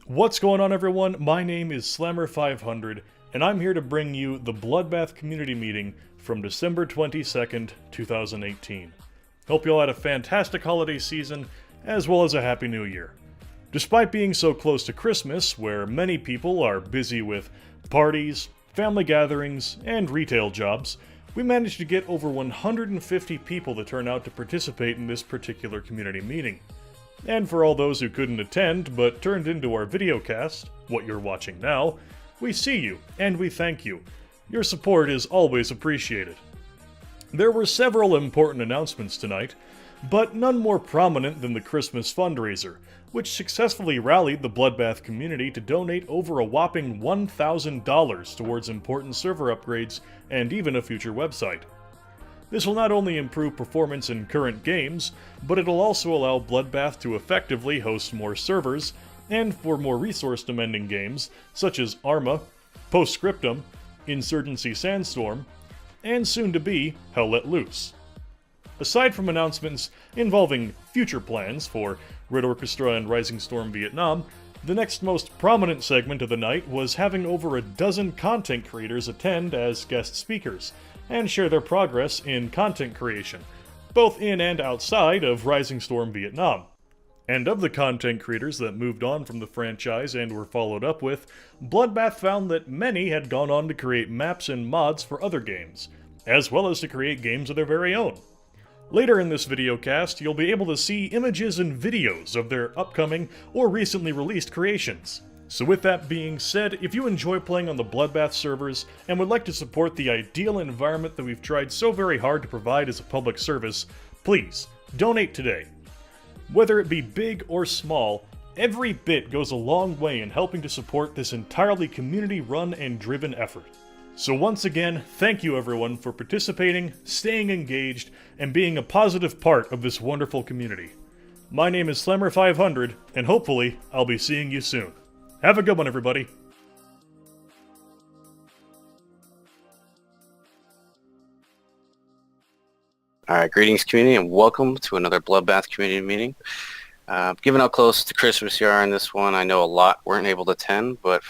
What's going on, everyone? My name is Slammer500, and I'm here to bring you the Bloodbath community meeting from December 22nd, 2018. Hope you all had a fantastic holiday season, as well as a Happy New Year. Despite being so close to Christmas, where many people are busy with parties, family gatherings, and retail jobs, we managed to get over 150 people to turn out to participate in this particular community meeting. And for all those who couldn't attend but turned into our videocast, what you're watching now, we see you and we thank you. Your support is always appreciated. There were several important announcements tonight, but none more prominent than the Christmas fundraiser, which successfully rallied the Bloodbath community to donate over a whopping $1,000 towards important server upgrades and even a future website. This will not only improve performance in current games, but it'll also allow Bloodbath to effectively host more servers, and for more resource-demanding games, such as Arma, Postscriptum, Insurgency Sandstorm, and soon-to-be Hell Let Loose. Aside from announcements involving future plans for Red Orchestra and Rising Storm Vietnam, the next most prominent segment of the night was having over a dozen content creators attend as guest speakers, and share their progress in content creation, both in and outside of Rising Storm Vietnam. And of the content creators that moved on from the franchise and were followed up with, Bloodbath found that many had gone on to create maps and mods for other games, as well as to create games of their very own. Later in this videocast, you'll be able to see images and videos of their upcoming or recently released creations. So with that being said, if you enjoy playing on the Bloodbath servers and would like to support the ideal environment that we've tried so very hard to provide as a public service, please, donate today. Whether it be big or small, every bit goes a long way in helping to support this entirely community-run and driven effort. So once again, thank you everyone for participating, staying engaged, and being a positive part of this wonderful community. My name is Slammer500, and hopefully, I'll be seeing you soon. Have a good one, everybody. Alright, greetings community and welcome to another Bloodbath community meeting. Given how close to Christmas you are in this one, I know a lot weren't able to attend, but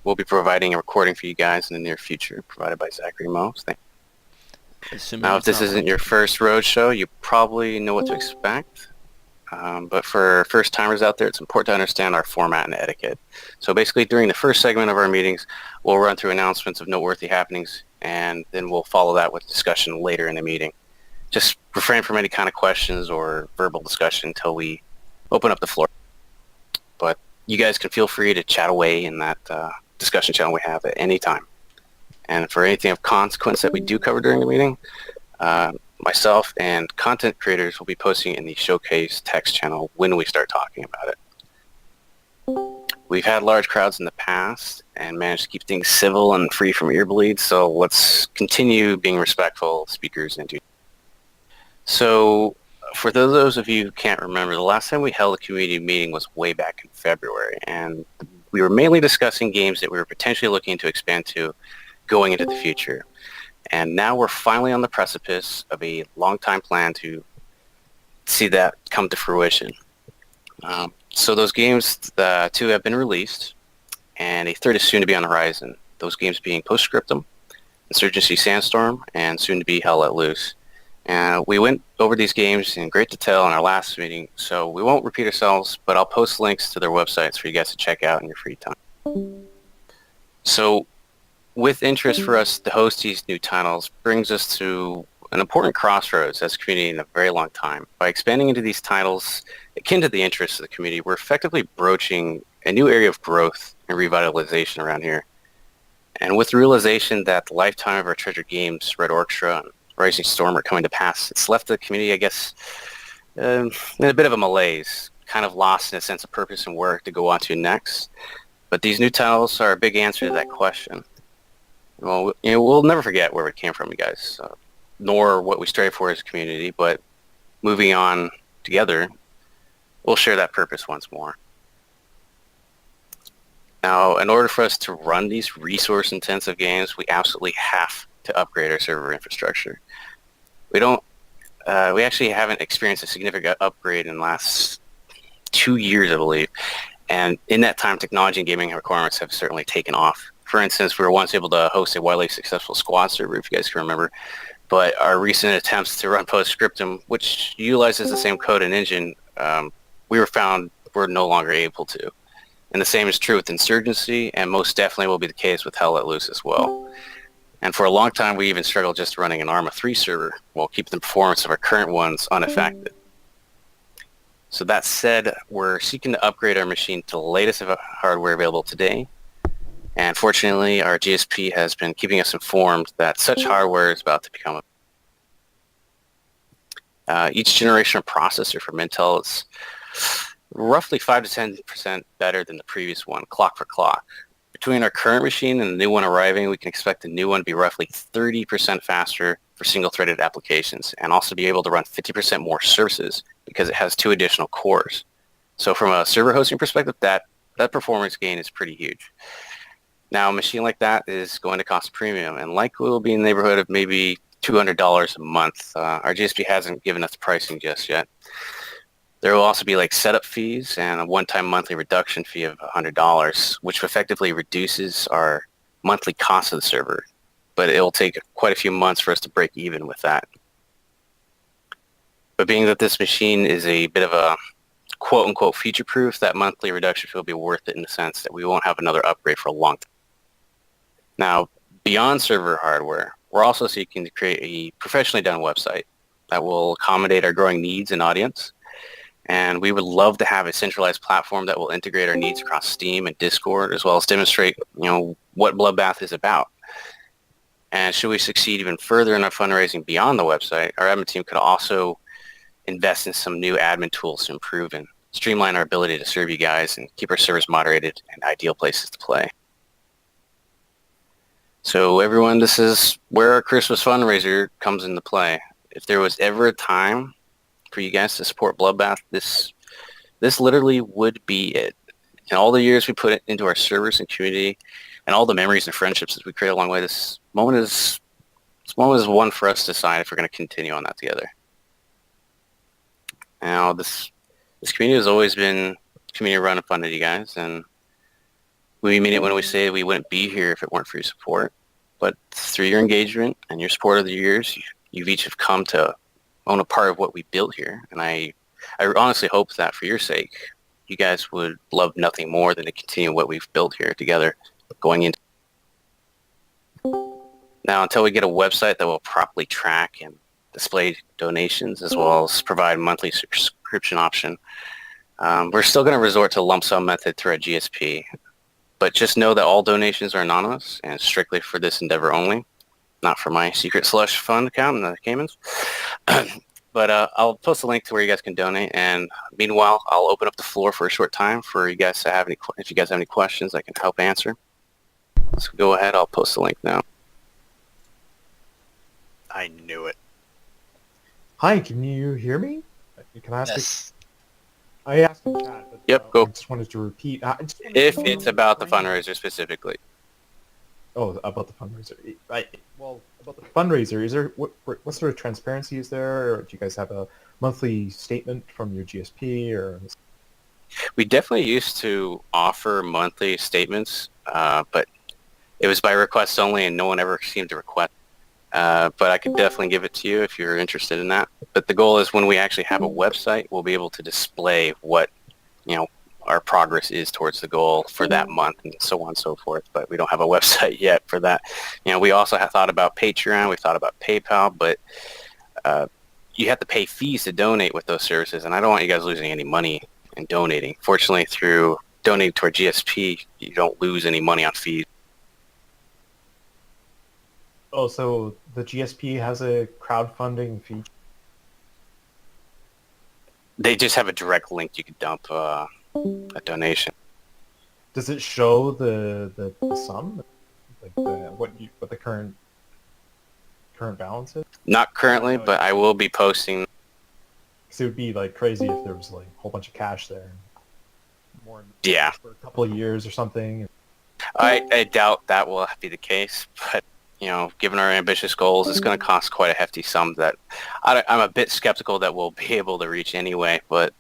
we'll be providing a recording for you guys in the near future, provided by Zachery Moe. Now, if this isn't your first roadshow, you probably know what to expect. But for first-timers out there, it's important to understand our format and etiquette. So basically, during the first segment of our meetings, we'll run through announcements of noteworthy happenings, and then we'll follow that with discussion later in the meeting. Just refrain from any kind of questions or verbal discussion until we open up the floor. But you guys can feel free to chat away in that discussion channel we have at any time. And for anything of consequence that we do cover during the meeting, myself and content creators will be posting in the showcase text channel when we start talking about it. We've had large crowds in the past and managed to keep things civil and free from ear bleeds, so let's continue being respectful of speakers and do. So for those of you who can't remember, the last time we held a community meeting was way back in February, and we were mainly discussing games that we were potentially looking to expand to going into the future. And now we're finally on the precipice of a long-time plan to see that come to fruition. So those games, two have been released, and a third is soon to be on the horizon. Those games being Postscriptum, Insurgency Sandstorm, and soon to be Hell Let Loose. And we went over these games in great detail in our last meeting, so we won't repeat ourselves, but I'll post links to their websites for you guys to check out in your free time. So with interest for us to host these new titles brings us to an important crossroads as a community in a very long time. By expanding into these titles akin to the interests of the community, we're effectively broaching a new area of growth and revitalization around here. And with the realization that the lifetime of our treasured games, Red Orchestra and Rising Storm, are coming to pass, it's left the community, I guess, in a bit of a malaise, kind of lost in a sense of purpose and where to go on to next. But these new titles are a big answer to that question. Well, we'll never forget where we came from, you guys, nor what we strive for as a community, but moving on together, we'll share that purpose once more. Now, in order for us to run these resource-intensive games, we absolutely have to upgrade our server infrastructure. We actually haven't experienced a significant upgrade in the last 2 years, I believe, And in that time, technology and gaming requirements have certainly taken off. For instance, we were once able to host a widely successful squad server, if you guys can remember, but our recent attempts to run PostScriptum, which utilizes the same code and engine, we were found we're no longer able to. And the same is true with Insurgency, and most definitely will be the case with Hell Let Loose as well. And for a long time, we even struggled just running an Arma 3 server while keeping the performance of our current ones unaffected. So that said, we're seeking to upgrade our machine to the latest hardware available today. And fortunately, our GSP has been keeping us informed that such hardware is about to become each generation of processor from Intel is roughly 5 to 10% better than the previous one, clock for clock. Between our current machine and the new one arriving, we can expect the new one to be roughly 30% faster for single-threaded applications and also be able to run 50% more services because it has 2 additional cores. So from a server hosting perspective, that performance gain is pretty huge. Now, a machine like that is going to cost a premium and likely will be in the neighborhood of maybe $200 a month. Our GSP hasn't given us pricing just yet. There will also be like setup fees and a one-time monthly reduction fee of $100, which effectively reduces our monthly cost of the server. But it will take quite a few months for us to break even with that. But being that this machine is a bit of a quote-unquote feature-proof, that monthly reduction fee will be worth it in the sense that we won't have another upgrade for a long time. Now, beyond server hardware, we're also seeking to create a professionally done website that will accommodate our growing needs and audience. And we would love to have a centralized platform that will integrate our needs across Steam and Discord, as well as demonstrate, what Bloodbath is about. And should we succeed even further in our fundraising beyond the website, our admin team could also invest in some new admin tools to improve and streamline our ability to serve you guys and keep our servers moderated and ideal places to play. So everyone, this is where our Christmas fundraiser comes into play. If there was ever a time for you guys to support Bloodbath, this literally would be it. And all the years we put it into our servers and community and all the memories and friendships that we create along the way, this moment is one for us to decide if we're going to continue on that together. Now, this community has always been community run and funded, you guys, and we mean it when we say we wouldn't be here if it weren't for your support. But through your engagement and your support over the years, you've each have come to own a part of what we built here. And I honestly hope that for your sake, you guys would love nothing more than to continue what we've built here together going into. Now, until we get a website that will properly track and display donations as well as provide a monthly subscription option, we're still going to resort to a lump sum method through our GSP. But just know that all donations are anonymous and strictly for this endeavor only, not for my secret slush fund account in the Caymans. But I'll post a link to where you guys can donate. And meanwhile, I'll open up the floor for a short time for you guys to have any. If you guys have any questions, I can help answer. Let's go ahead. I'll post the link now. I knew it. Hi, can you hear me? Can I ask? Yes. I asked in chat. But, Yep, go. I just wanted to repeat. If it's about the fundraiser specifically. Oh, about the fundraiser. Well, about the fundraiser, is there what sort of transparency is there? Or do you guys have a monthly statement from your GSP? Or We definitely used to offer monthly statements, but it was by request only, and no one ever seemed to request. But I could definitely give it to you if you're interested in that. But the goal is when we actually have a website, we'll be able to display what, our progress is towards the goal for that month and so on and so forth. But we don't have a website yet for that. We also have thought about Patreon. We've thought about PayPal, but you have to pay fees to donate with those services. And I don't want you guys losing any money in donating. Fortunately, through donating to our GSP, you don't lose any money on fees. Oh, so the GSP has a crowdfunding feature? They just have a direct link you can dump a donation. Does it show the sum, like what the current balance is? Not currently, but I will be posting. Because it would be like crazy if there was like a whole bunch of cash there, more Yeah, for a couple of years or something. I doubt that will be the case, but given our ambitious goals, it's going to cost quite a hefty sum that I'm a bit skeptical that we'll be able to reach anyway. But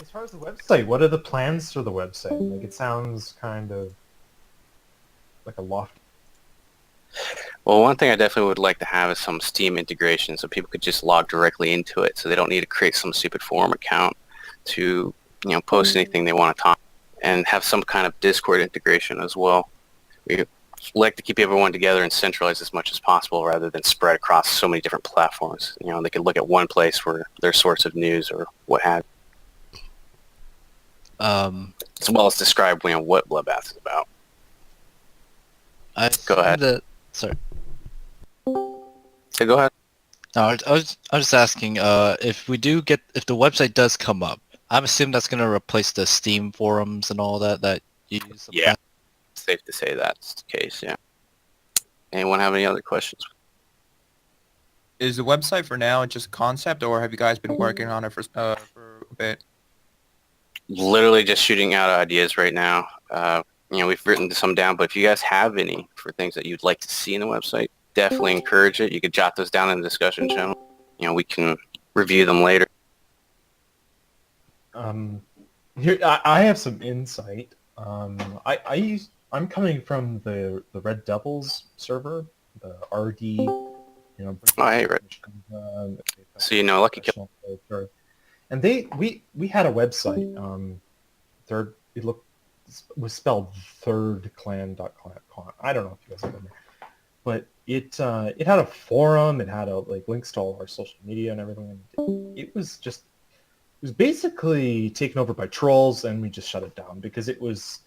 As far as the website, what are the plans for the website? Like, it sounds kind of like a loft. Well, one thing I definitely would like to have is some Steam integration so people could just log directly into it so they don't need to create some stupid forum account to, post anything they want to talk, and have some kind of Discord integration as well. We like to keep everyone together and centralize as much as possible rather than spread across so many different platforms. They could look at one place for their source of news or what have as well as describe what Bloodbath is about. Go ahead. Sorry. So go ahead. No, I was just asking if if the website does come up, I'm assuming that's going to replace the Steam forums and all that you use. Yeah, it's safe to say that's the case. Yeah. Anyone have any other questions? Is the website for now just a concept, or have you guys been working on it for a bit? Literally just shooting out ideas right now. We've written some down, but if you guys have any for things that you'd like to see in the website, definitely encourage it. You could jot those down in the discussion channel. We can review them later. Here, I have some insight. I'm coming from the Red Devils server, the RD. Oh, hey, Red. So Lucky Kill. And we had a website. It was spelled thirdclan.com. I don't know if you guys remember, but it had a forum. It had links to all our social media and everything. And it was basically taken over by trolls, and we just shut it down because it was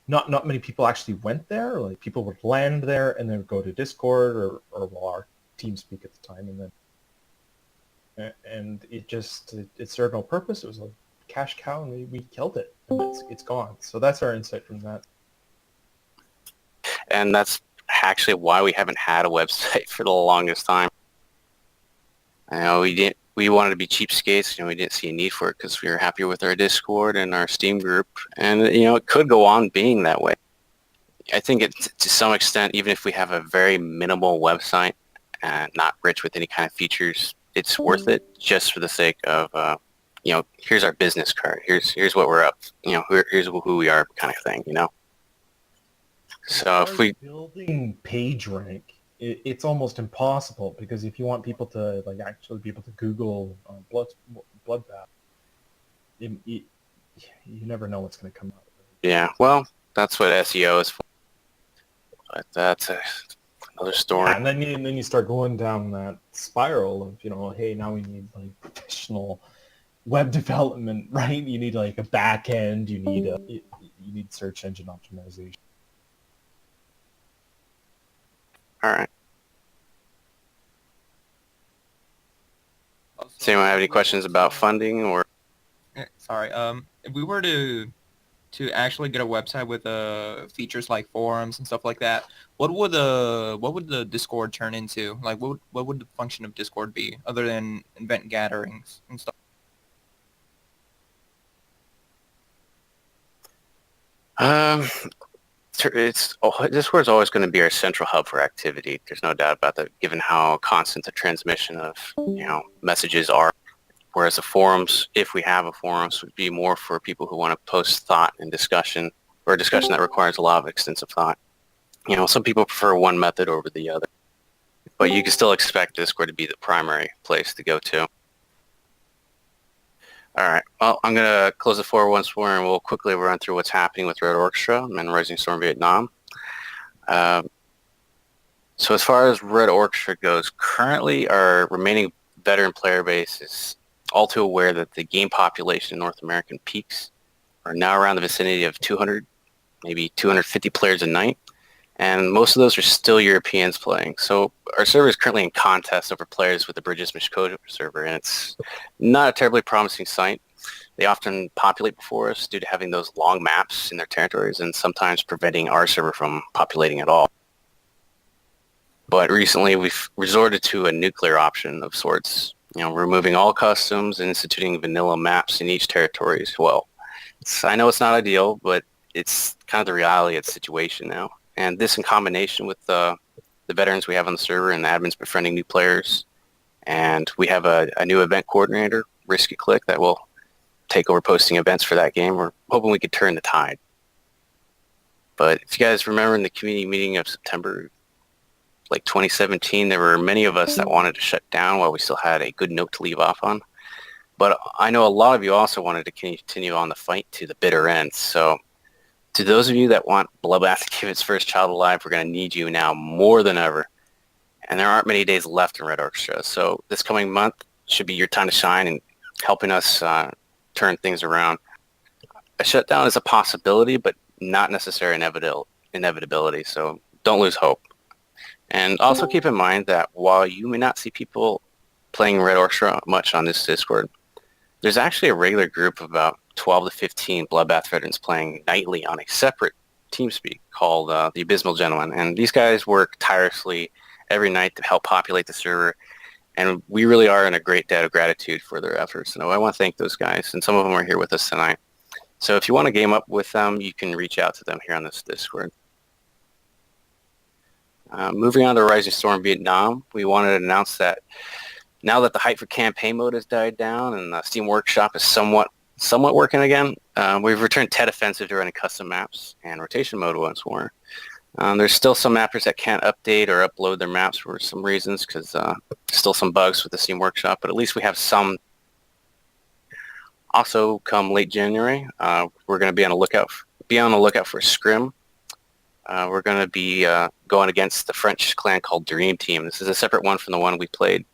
not many people actually went there. Like, people would land there and then go to Discord or our TeamSpeak at the time, and it served no purpose. It was a cash cow, and we killed it, and it's gone. So that's our insight from that. And that's actually why we haven't had a website for the longest time. We wanted to be cheapskates, we didn't see a need for it because we were happier with our Discord and our Steam group, and it could go on being that way. I think to some extent, even if we have a very minimal website and not rich with any kind of features, it's worth it just for the sake of here's our business card, here's what we're up, here's who we are, kind of thing. So if we building page rank, it's almost impossible, because if you want people to actually be able to Google Bloodbath, you never know what's going to come out of it. Yeah, well, that's what SEO is for. But that's another story. Yeah, and then you start going down that spiral of hey, now we need professional web development, right? You need a back end. You need search engine optimization. All right. Does anyone have any questions about funding or? Sorry. If we were to actually get a website with features like forums and stuff like that, what would the Discord turn into? Like, what would the function of Discord be other than event gatherings and stuff? Discord's always going to be our central hub for activity. There's no doubt about that, given how constant the transmission of messages are. Whereas the forums, if we have a forums, would be more for people who want to post thought and discussion, or a discussion that requires a lot of extensive thought. Some people prefer one method over the other, but you can still expect Discord to be the primary place to go to. All right. Well, I'm going to close the floor once more, and we'll quickly run through what's happening with Red Orchestra and Rising Storm Vietnam. So as far as Red Orchestra goes, currently our remaining veteran player base is all too aware that the game population in North American peaks are now around the vicinity of 200, maybe 250 players a night, and most of those are still Europeans playing. So our server is currently in contest over players with the Bridges Mishko server, and it's not a terribly promising sight. They often populate before us due to having those long maps in their territories and sometimes preventing our server from populating at all. But recently we've resorted to a nuclear option of sorts, removing all customs and instituting vanilla maps in each territory as well. I know it's not ideal, but it's kind of the reality of the situation now. And this, in combination with the veterans we have on the server and the admins befriending new players, and we have a new event coordinator, Risky Click, that will take over posting events for that game. We're hoping we could turn the tide. But if you guys remember in the community meeting of September, like 2017, there were many of us that wanted to shut down while we still had a good note to leave off on. But I know a lot of you also wanted to continue on the fight to the bitter end. So to those of you that want Bloodbath to give its first child alive, we're going to need you now more than ever. And there aren't many days left in Red Orchestra. So this coming month should be your time to shine and helping us turn things around. A shutdown is a possibility, but not necessarily inevitability. So don't lose hope. And also keep in mind that while you may not see people playing Red Orchestra much on this Discord, there's actually a regular group of about 12 to 15 Bloodbath veterans playing nightly on a separate TeamSpeak called the Abysmal Gentlemen. And these guys work tirelessly every night to help populate the server. And we really are in a great debt of gratitude for their efforts. And I want to thank those guys. And some of them are here with us tonight. So if you want to game up with them, you can reach out to them here on this Discord. Moving on to Rising Storm Vietnam, we wanted to announce that now that the hype for campaign mode has died down and the Steam Workshop is somewhat working again, we've returned TED Offensive to running custom maps and rotation mode once more. There's still some mappers that can't update or upload their maps for some reasons because still some bugs with the Steam Workshop, but at least we have some. Also, come late January, we're going to be on the lookout for Scrim. We're going to be going against the French clan called Dream Team. This is a separate one from the one we played.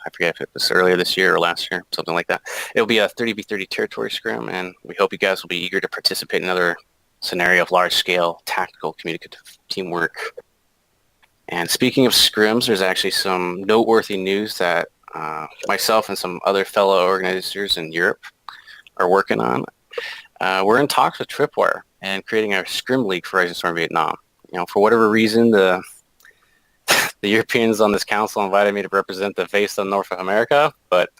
I forget if it was earlier this year or last year, something like that. It'll be a 30v30 territory scrim, and we hope you guys will be eager to participate in another scenario of large-scale tactical communicative teamwork. And speaking of scrims, there's actually some noteworthy news that myself and some other fellow organizers in Europe are working on. We're in talks with Tripwire and creating a scrim league for Rising Storm Vietnam. You know, for whatever reason, the Europeans on this council invited me to represent the face of North America, but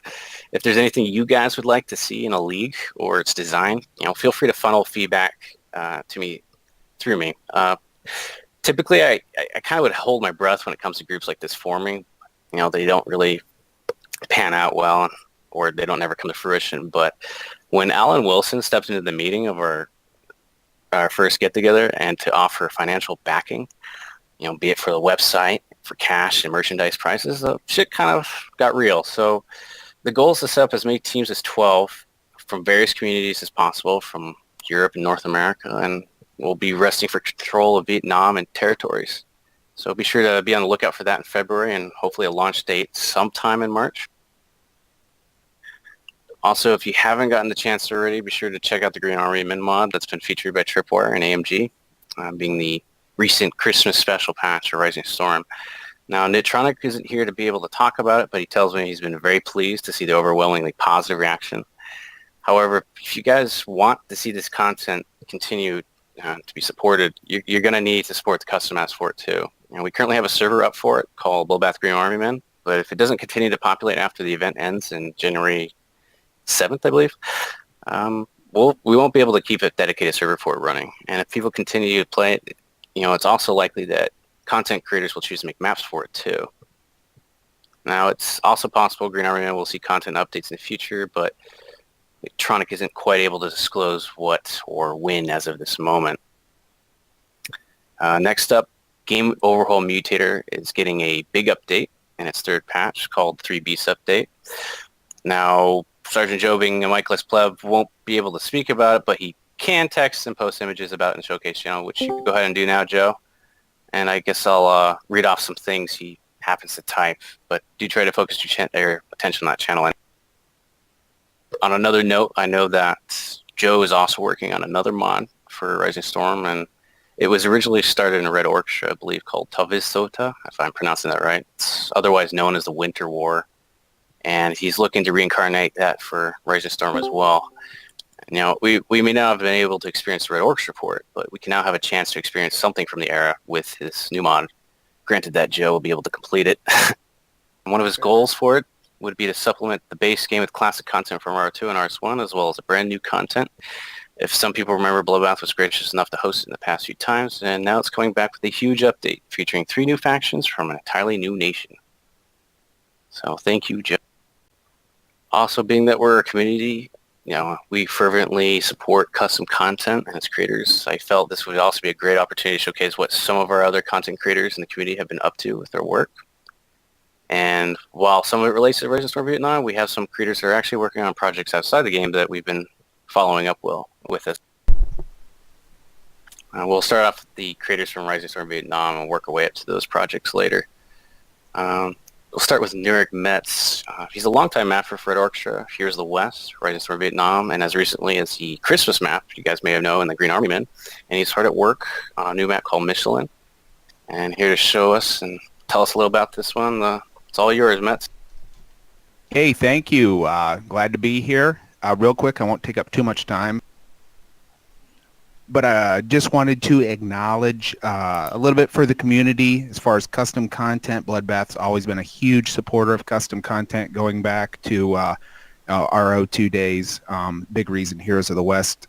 if there's anything you guys would like to see in a league or its design, you know, feel free to funnel feedback to me through me. Typically, I kind of would hold my breath when it comes to groups like this forming. You know, they don't really pan out well, or they don't ever come to fruition. But when Alan Wilson stepped into the meeting of our first get-together and to offer financial backing, you know, be it for the website, for cash and merchandise prices, the shit kind of got real. So the goal is to set up as many teams as 12 from various communities as possible from Europe and North America, and we'll be wrestling for control of Vietnam and territories. So be sure to be on the lookout for that in February and hopefully a launch date sometime in March. Also, if you haven't gotten the chance already, be sure to check out the Green Army Min mod that's been featured by Tripwire and AMG, being the recent Christmas special patch for Rising Storm. Now, Nitronic isn't here to be able to talk about it, but he tells me he's been very pleased to see the overwhelmingly positive reaction. However, if you guys want to see this content continue to be supported, you're going to need to support the custom maps for it too. You know, we currently have a server up for it called Bloodbath Green Army Men, but if it doesn't continue to populate after the event ends in January 7th, I believe, we won't be able to keep a dedicated server for it running. And if people continue to play it, you know, it's also likely that content creators will choose to make maps for it too. Now, it's also possible Green Army Man will see content updates in the future, but Electronic isn't quite able to disclose what or when as of this moment. Next up, Game Overhaul Mutator is getting a big update in its third patch called 3 Beasts Update. Now, Sergeant Joe, being a Mikeless pleb, won't be able to speak about it, but he can text and post images about it in the Showcase channel, which you can go ahead and do now, Joe. And I guess I'll read off some things he happens to type, but do try to focus your attention on that channel. On another note, I know that Joe is also working on another mod for Rising Storm, and it was originally started in a Red Orchestra, I believe, called Tavisota, if I'm pronouncing that right. It's otherwise known as the Winter War, and he's looking to reincarnate that for Rising Storm as well. You know, we may not have been able to experience the Red Orchestra for it, but we can now have a chance to experience something from the era with his new mod. Granted that Joe will be able to complete it. One of his goals for it would be to supplement the base game with classic content from R2 and RS1, as well as a brand new content. If some people remember, Bloodbath was gracious enough to host it in the past few times, and now it's coming back with a huge update featuring 3 new factions from an entirely new nation. So thank you, Joe. Also, being that we're a community we fervently support custom content as creators. I felt this would also be a great opportunity to showcase what some of our other content creators in the community have been up to with their work. And while some of it relates to Rising Storm Vietnam, we have some creators that are actually working on projects outside the game that we've been following up with us. We'll start off with the creators from Rising Storm Vietnam and work our way up to those projects later. We'll start with nymets. He's a longtime mapper for Orchestra, Here's the West, Rising Storm Vietnam, and as recently as the Christmas map, you guys may have known, in the Green Army Men. And he's hard at work on a new map called Michelin. And here to show us and tell us a little about this one, it's all yours, Mets. Hey, thank you. Glad to be here. Real quick, I won't take up too much time. But I just wanted to acknowledge a little bit for the community as far as custom content. Bloodbath's always been a huge supporter of custom content going back to RO2 days. Big reason Heroes of the West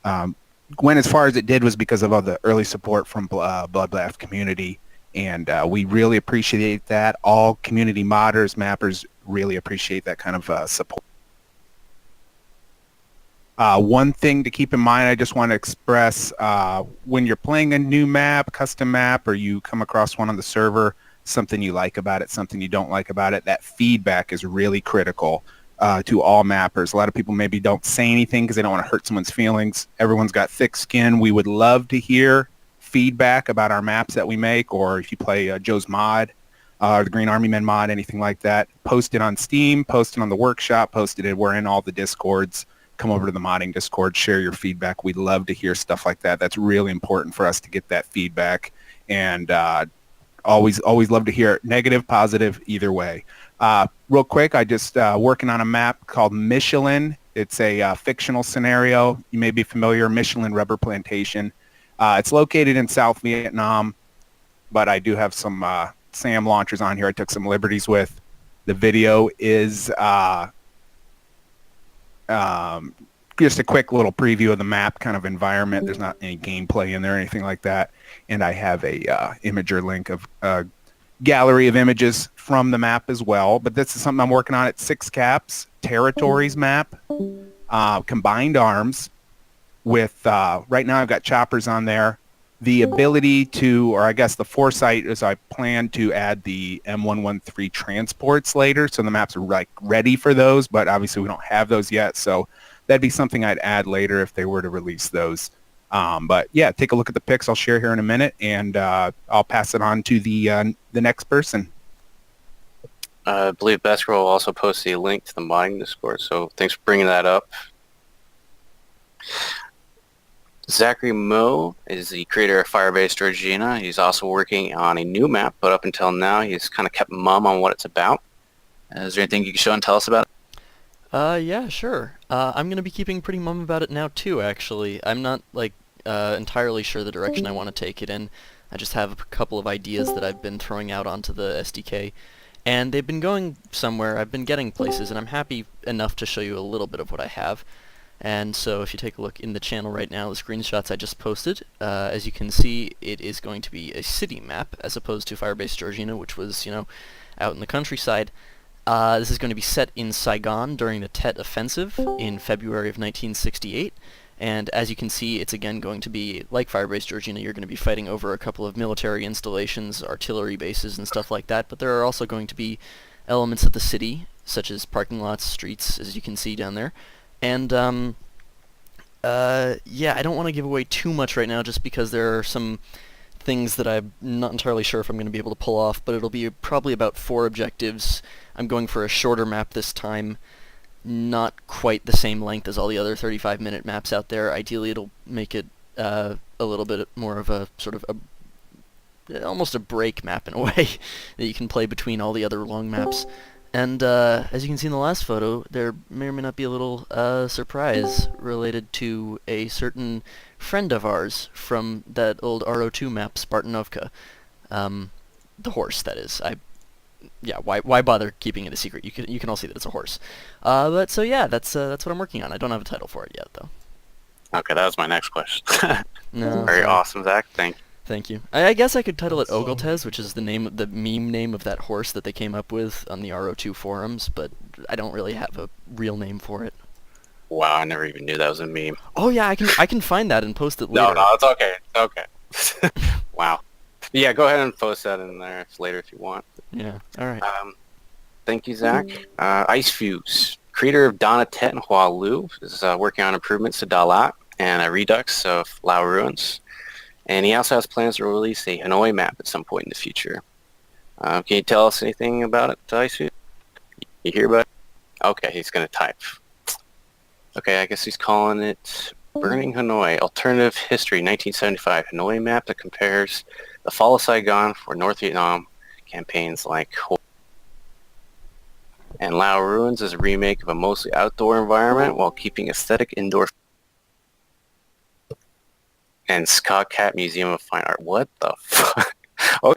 went as far as it did was because of all the early support from Bloodbath community. And we really appreciate that. All community modders, mappers really appreciate that kind of support. One thing to keep in mind, I just want to express, when you're playing a new map, custom map, or you come across one on the server, something you like about it, something you don't like about it, that feedback is really critical to all mappers. A lot of people maybe don't say anything because they don't want to hurt someone's feelings. Everyone's got thick skin. We would love to hear feedback about our maps that we make, or if you play Joe's mod, the Green Army Men mod, anything like that. Post it on Steam, post it on the workshop, post it. We're in all the Discords. Come over to the modding Discord, share your feedback. We'd love to hear stuff like that. That's really important for us to get that feedback. And always love to hear it. Negative, positive, either way. Real quick, I just working on a map called Michelin. It's a fictional scenario. You may be familiar, Michelin Rubber Plantation. It's located in South Vietnam, but I do have some SAM launchers on here I took some liberties with. The video is just a quick little preview of the map kind of environment. There's not any gameplay in there or anything like that. And I have a imager link of a gallery of images from the map as well. But this is something I'm working on at 6 caps, territories map, combined arms with, right now I've got choppers on there. The ability to, or I guess the foresight is I plan to add the M113 transports later, so the maps are like ready for those, but obviously we don't have those yet, so that'd be something I'd add later if they were to release those. But yeah, take a look at the pics I'll share here in a minute, and I'll pass it on to the next person. I believe Beskar will also post a link to the modding Discord, so thanks for bringing that up. Zachery Moe is the creator of Firebase Georgina. He's also working on a new map, but up until now he's kind of kept mum on what it's about. Is there anything you can show and tell us about it? Yeah, sure. I'm going to be keeping pretty mum about it now too, actually. I'm not, entirely sure the direction I want to take it in. I just have a couple of ideas that I've been throwing out onto the SDK, and they've been going somewhere. I've been getting places, and I'm happy enough to show you a little bit of what I have. And so if you take a look in the channel right now, the screenshots I just posted, as you can see, it is going to be a city map as opposed to Firebase Georgina, which was, out in the countryside. This is going to be set in Saigon during the Tet Offensive in February of 1968. And as you can see, it's again going to be, like Firebase Georgina, you're going to be fighting over a couple of military installations, artillery bases, and stuff like that. But there are also going to be elements of the city, such as parking lots, streets, as you can see down there. And, yeah, I don't want to give away too much right now just because there are some things that I'm not entirely sure if I'm going to be able to pull off, but it'll be probably about 4 objectives. I'm going for a shorter map this time, not quite the same length as all the other 35-minute maps out there. Ideally, it'll make it a little bit more of a sort of almost a break map in a way that you can play between all the other long maps. And as you can see in the last photo, there may or may not be a little surprise related to a certain friend of ours from that old RO2 map, Spartanovka. The horse, that is. Yeah, why bother keeping it a secret? You can all see that it's a horse. But so yeah, that's what I'm working on. I don't have a title for it yet, though. Okay, that was my next question. No, Very awesome, Zach. Thank you. I guess I could title it Ogletez, which is the meme name of that horse that they came up with on the RO2 forums, but I don't really have a real name for it. Wow, I never even knew that was a meme. Oh yeah, I can find that and post it No, later. no, it's okay. It's okay. Wow. Yeah, go ahead and post that in there later if you want. Yeah. All right. Thank you, Zach. Ice Fuse, creator of Donna Tet and Hua Lu, is working on improvements to Dalat and a redux of Lao Ruins. And he also has plans to release a Hanoi map at some point in the future. Can you tell us anything about it, Ice Fuse? You hear about it? Okay, he's going to type. Okay, I guess he's calling it Burning Hanoi, Alternative History 1975 Hanoi map that compares the fall of Saigon for North Vietnam campaigns like and Lao Ruins is a remake of a mostly outdoor environment while keeping aesthetic indoor. And Ska Cat Museum of Fine Art. What the fuck? Oh,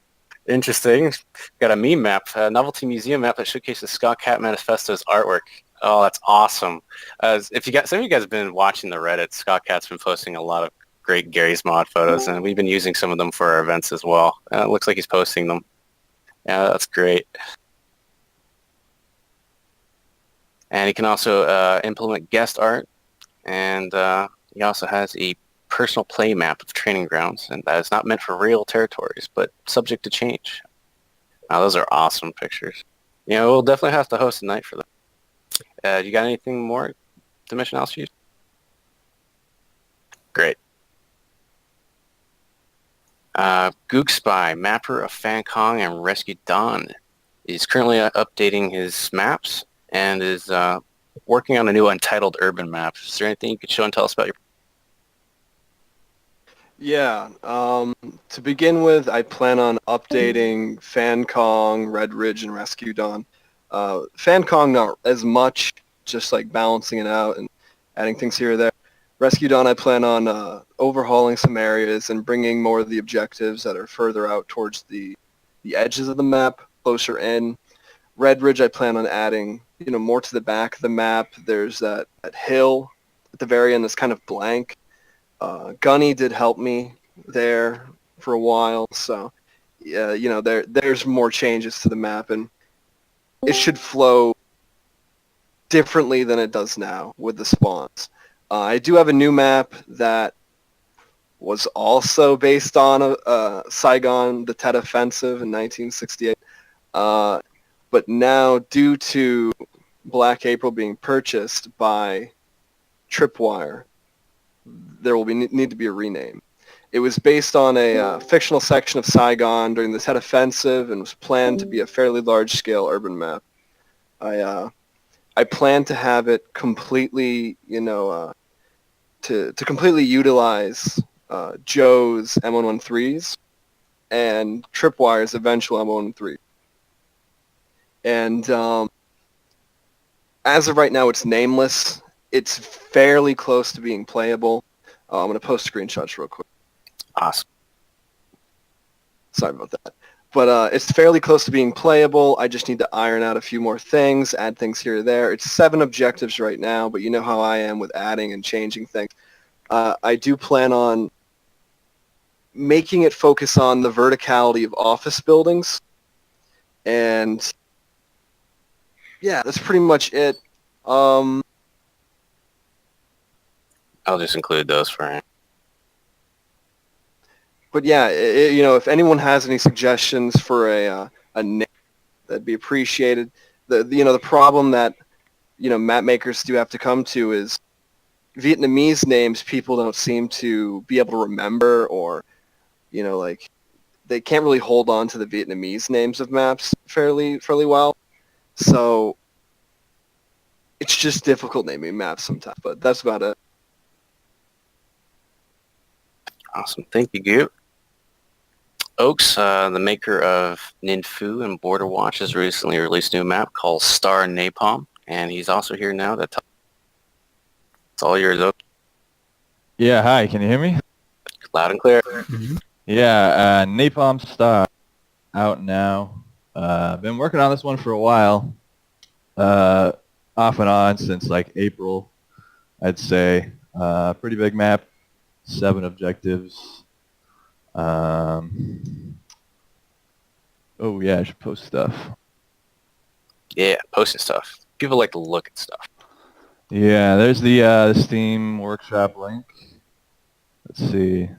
interesting. Got a meme map, a novelty museum map that showcases the Ska Cat Manifesto's artwork. Oh, that's awesome. If you got some of you guys have been watching the Reddit, Ska Cat's been posting a lot of great Gary's Mod photos, and we've been using some of them for our events as well. It looks like he's posting them. Yeah, that's great. And he can also implement guest art, and he also has a personal play map of training grounds, and that is not meant for real territories, but subject to change. Now, those are awesome pictures. You know, we'll definitely have to host a night for them. You got anything more to mention else, you? Great. Gook Spy, mapper of Fan Kong and Rescue Dawn, is currently updating his maps and is working on a new untitled urban map. Is there anything you could show and tell us about your... Yeah, to begin with, I plan on updating Fan Kong, Red Ridge, and Rescue Dawn. Fan Kong, not as much, just like balancing it out and adding things here or there. Rescue Dawn, I plan on overhauling some areas and bringing more of the objectives that are further out towards the edges of the map, closer in. Red Ridge, I plan on adding, more to the back of the map. There's that hill at the very end that's kind of blank. Gunny did help me there for a while, so yeah, there's more changes to the map, and it should flow differently than it does now with the spawns. I do have a new map that was also based on Saigon, the Tet Offensive in 1968, but now due to Black April being purchased by Tripwire, there will need to be a rename. It was based on a fictional section of Saigon during the Tet Offensive and was planned to be a fairly large-scale urban map. I plan to have it completely, to completely utilize Joe's M113s and Tripwire's eventual M113. And as of right now, it's nameless. It's fairly close to being playable. I'm going to post screenshots real quick. Awesome. Sorry about that. But it's fairly close to being playable. I just need to iron out a few more things, add things here or there. It's 7 objectives right now, but you know how I am with adding and changing things. I do plan on making it focus on the verticality of office buildings. And yeah, that's pretty much it. I'll just include those for him. But yeah, if anyone has any suggestions for a name, that'd be appreciated. The problem that map makers do have to come to is Vietnamese names people don't seem to be able to remember, or they can't really hold on to the Vietnamese names of maps fairly well. So it's just difficult naming maps sometimes. But that's about it. Awesome. Thank you, Goop. Oakts, the maker of Ninfu and Border Watch, has recently released a new map called Star Napalm, and he's also here now. It's all yours, Oakts. Yeah, hi, can you hear me? Loud and clear. Yeah, Napalm Star out now. Been working on this one for a while, off and on since like April, I'd say. Pretty big map, 7 objectives. Oh yeah, I should post stuff. Yeah, posting stuff. People like to look at stuff. Yeah, there's the Steam workshop link. Let's see.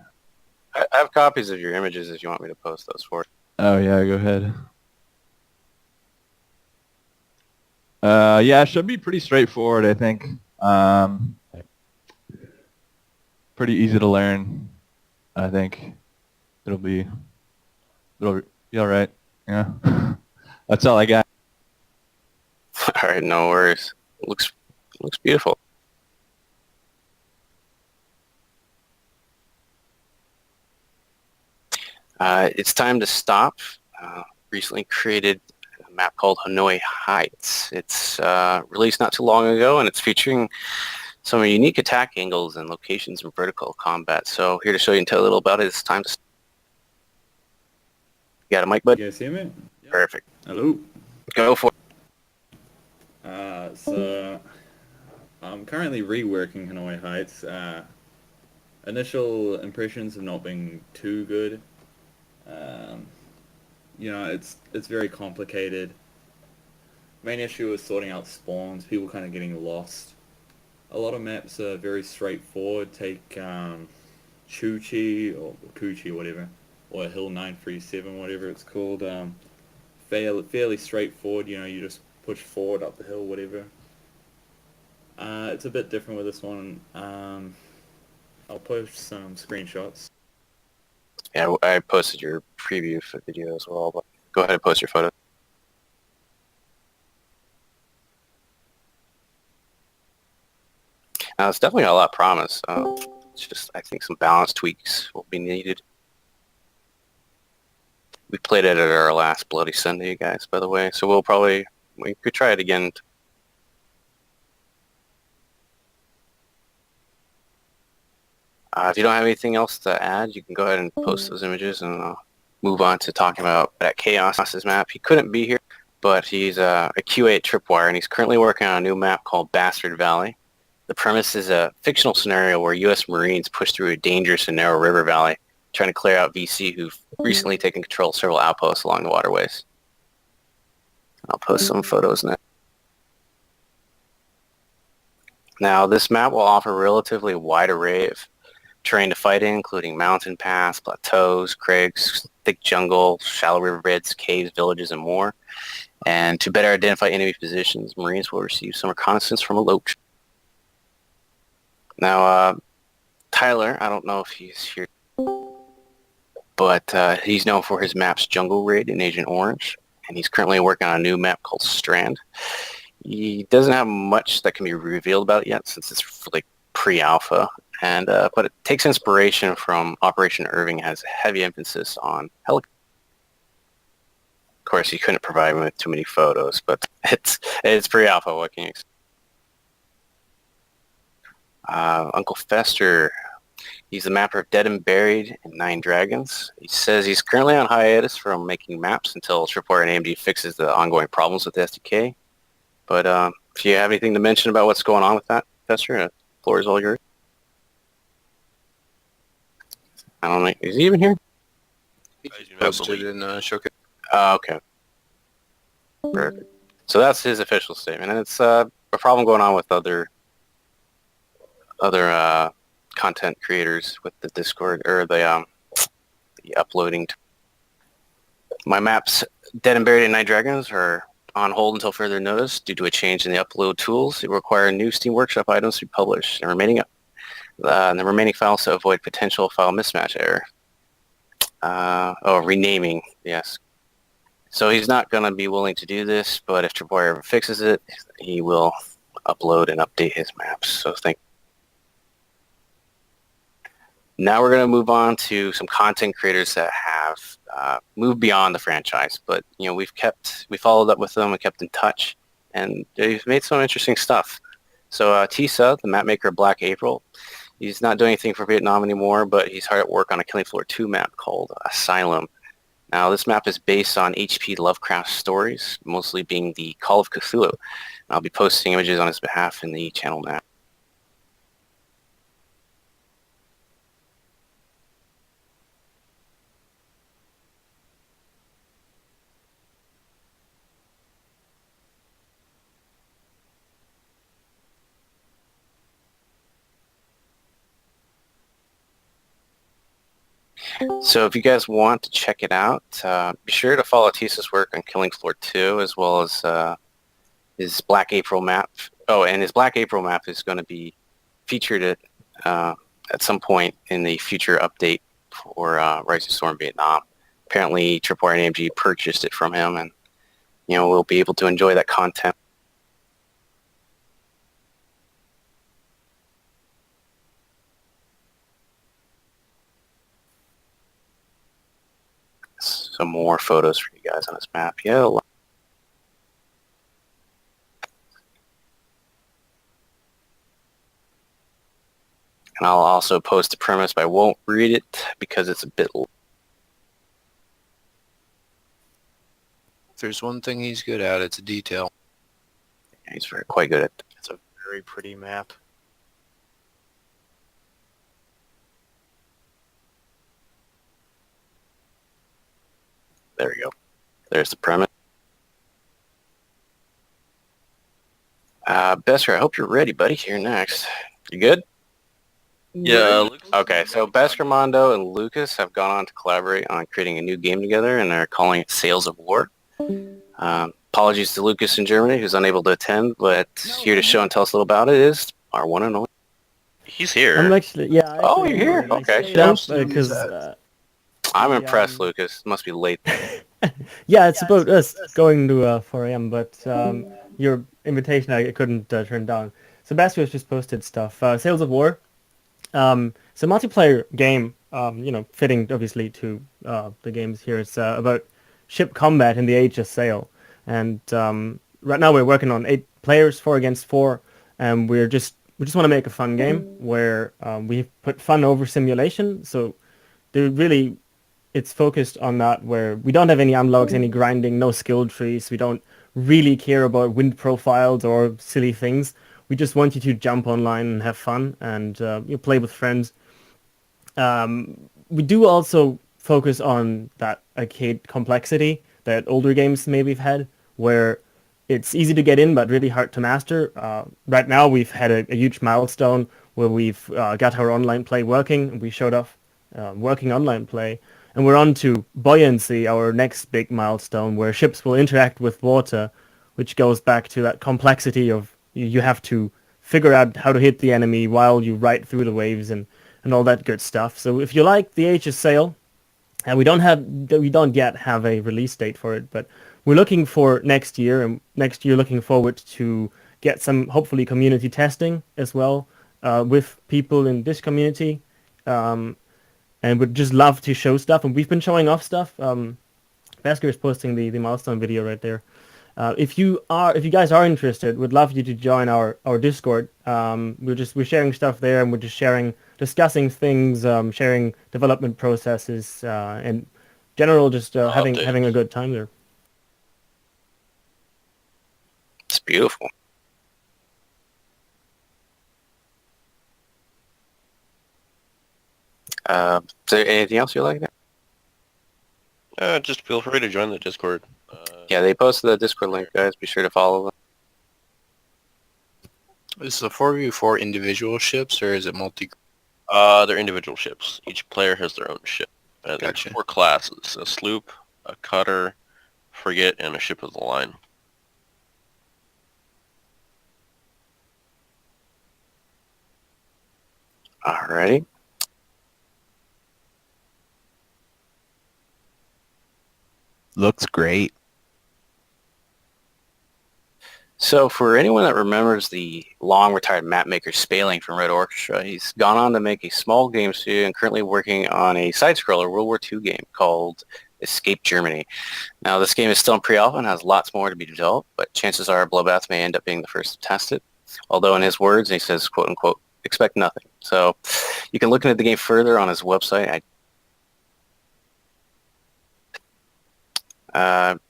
I have copies of your images if you want me to post those for you. Oh yeah, go ahead. Yeah, it should be pretty straightforward, I think. Pretty easy to learn, I think. It'll be all right. Yeah. That's all I got. All right, no worries. Looks beautiful. It's time to stop. Recently created a map called Hanoi Heights. It's released not too long ago, and it's featuring some unique attack angles and locations in vertical combat. So here to show you and tell a little about it. It's time to. You got a mic, bud? You guys hear me? Perfect. Hello. Go for it. So I'm currently reworking Hanoi Heights. Initial impressions have not been too good. It's very complicated. Main issue is sorting out spawns, people kind of getting lost. A lot of maps are very straightforward. Take Chuchi or Kuchi, whatever, or Hill 937, whatever it's called. Fairly straightforward. You just push forward up the hill, whatever. It's a bit different with this one. I'll post some screenshots. Yeah, I posted your preview for video as well, but go ahead and post your photo. Now, it's definitely got a lot of promise. It's just, I think some balance tweaks will be needed. We played it at our last Bloody Sunday, guys, by the way, so we could try it again. If you don't have anything else to add, you can go ahead and post those images and move on to talking about that Chaos's map. He couldn't be here, but he's a QA at Tripwire, and he's currently working on a new map called Bastard Valley. The premise is a fictional scenario where U.S. Marines push through a dangerous and narrow river valley, trying to clear out VC who've recently taken control of several outposts along the waterways. I'll post some photos now. Now, this map will offer a relatively wide array of terrain to fight in, including mountain paths, plateaus, crags, thick jungle, shallow riverbeds, caves, villages, and more. And to better identify enemy positions, Marines will receive some reconnaissance from a loach. Now, Tyler, I don't know if he's here, but he's known for his maps Jungle Raid and Agent Orange, and he's currently working on a new map called Strand. He doesn't have much that can be revealed about it yet, since it's like pre-alpha, and but it takes inspiration from Operation Irving. It has a heavy emphasis on helicopters. Of course, he couldn't provide me with too many photos, but it's pre-alpha. What can you expect? UncleFester, he's the mapper of Dead and Buried and Nine Dragons. He says he's currently on hiatus from making maps until Tripwire and AMD fixes the ongoing problems with the SDK. But if you have anything to mention about what's going on with that, Fester, the floor is all yours. I don't know. Is he even here? Posted in Showcase. Okay. Perfect. So that's his official statement, and it's a problem going on with other content creators with the Discord or the uploading. My maps, Dead and Buried and Night Dragons, are on hold until further notice due to a change in the upload tools. It requires new Steam Workshop items to be published, and the remaining files to avoid potential file mismatch error. Renaming, yes. So he's not going to be willing to do this, but if Tripwire ever fixes it, he will upload and update his maps. So Now we're going to move on to some content creators that have moved beyond the franchise, but we followed up with them, we kept in touch, and they've made some interesting stuff. So Tisa, the map maker of Black April, he's not doing anything for Vietnam anymore, but he's hard at work on a Killing Floor 2 map called Asylum. Now this map is based on H.P. Lovecraft's stories, mostly being the Call of Cthulhu. And I'll be posting images on his behalf in the channel now. So if you guys want to check it out, be sure to follow Tisa's work on Killing Floor 2, as well as his Black April map. Oh, and his Black April map is going to be featured at some point in the future update for Rising Storm Vietnam. Apparently, Tripwire and AMG purchased it from him, and we'll be able to enjoy that content. Some more photos for you guys on this map. Yeah. And I'll also post the premise, but I won't read it because it's a bit... If there's one thing he's good at, it's detail. Yeah, he's quite good at it. It's a very pretty map. There we go. There's the premise. Beskar, I hope you're ready, buddy. You're next. You good? Yeah. Okay, so Beskar, Mando, and Lukas have gone on to collaborate on creating a new game together, and they're calling it Sails of War. Apologies to Lukas in Germany, who's unable to attend, but here to show and tell us a little about it is our one and only. He's here. I'm actually, yeah. Oh, you're here? Okay. Because I'm impressed, Lukas. Must be late. yeah, it's about us going to 4 a.m., but your invitation I couldn't turn down. Sebastian's just posted stuff. Sails of War. It's a multiplayer game, fitting obviously to the games here. It's about ship combat in the age of sail. And right now we're working on 8 players, 4 against 4, and we just want to make a fun game where we put fun over simulation. So it's focused on that, where we don't have any unlocks, any grinding, no skill trees. We don't really care about wind profiles or silly things. We just want you to jump online and have fun and you play with friends. We do also focus on that arcade complexity that older games maybe have had, where it's easy to get in but really hard to master. Right now we've had a huge milestone where we've got our online play working, and we showed off working online play. And we're on to Buoyancy, our next big milestone, where ships will interact with water, which goes back to that complexity of you have to figure out how to hit the enemy while you ride through the waves and all that good stuff. So if you like the Age of Sail, and we don't yet have a release date for it, but we're looking for next year, and next year looking forward to get some hopefully community testing as well with people in this community. And would just love to show stuff, and we've been showing off stuff. Beskar is posting the milestone video right there. If you guys are interested, we'd love you to join our Discord. We're sharing stuff there, and we're just discussing things, sharing development processes, and general just having a good time there. It's beautiful. Is there anything else you like there? Just feel free to join the Discord. Yeah, they posted the Discord link, guys. Be sure to follow them. Is the 4v4 individual ships, or is it multi? They're individual ships. Each player has their own ship. There's Gotcha. 4 classes: a sloop, a cutter, frigate, and a ship of the line. Alrighty. Looks great. So for anyone that remembers the long-retired map maker Spaehling from Red Orchestra, he's gone on to make a small game studio and currently working on a side-scroller World War II game called Escape Germany. Now, this game is still in pre-alpha and has lots more to be developed, but chances are Bloodbath may end up being the first to test it. Although in his words, he says, quote-unquote, expect nothing. So you can look into the game further on his website.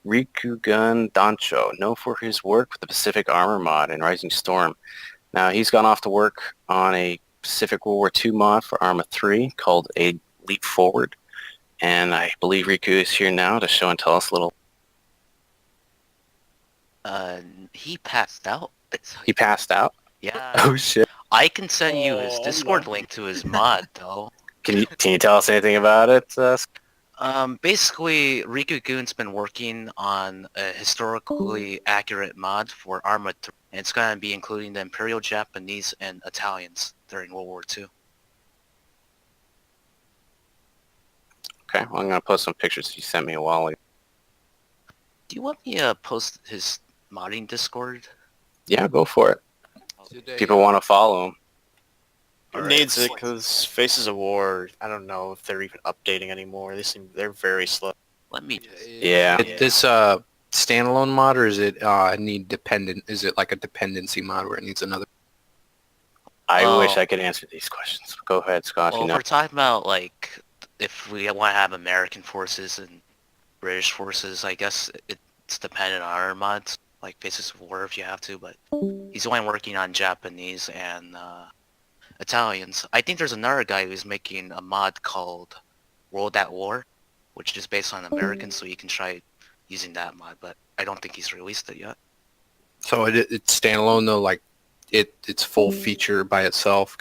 Rikugun Dancho, known for his work with the Pacific Armor mod and Rising Storm. Now, he's gone off to work on a Pacific World War II mod for Arma 3 called A Leap Forward. And I believe Riku is here now to show and tell us a little. He passed out. He passed out? Yeah. Oh, shit. I can send you his Discord link to his mod, though. Can you tell us anything about it? Basically, Rikugun's been working on a historically accurate mod for Arma 3, and it's going to be including the Imperial Japanese and Italians during World War II. Okay, well, I'm going to post some pictures you sent me a while ago. Do you want me to post his modding Discord? Yeah, go for it. People want to follow him. It needs it because Faces of War, I don't know if they're even updating anymore. They're very slow. Let me. Yeah. This standalone mod, or is it need dependent? Is it like a dependency mod where it needs another? I wish I could answer these questions. Go ahead, Scott. Well, if we're talking about like if we want to have American forces and British forces, I guess it's dependent on our mods, like Faces of War if you have to. But he's only working on Japanese and Italians. I think there's another guy who's making a mod called World at War, which is based on Americans, so you can try using that mod, but I don't think he's released it yet. So it's standalone though, like it's full feature by itself.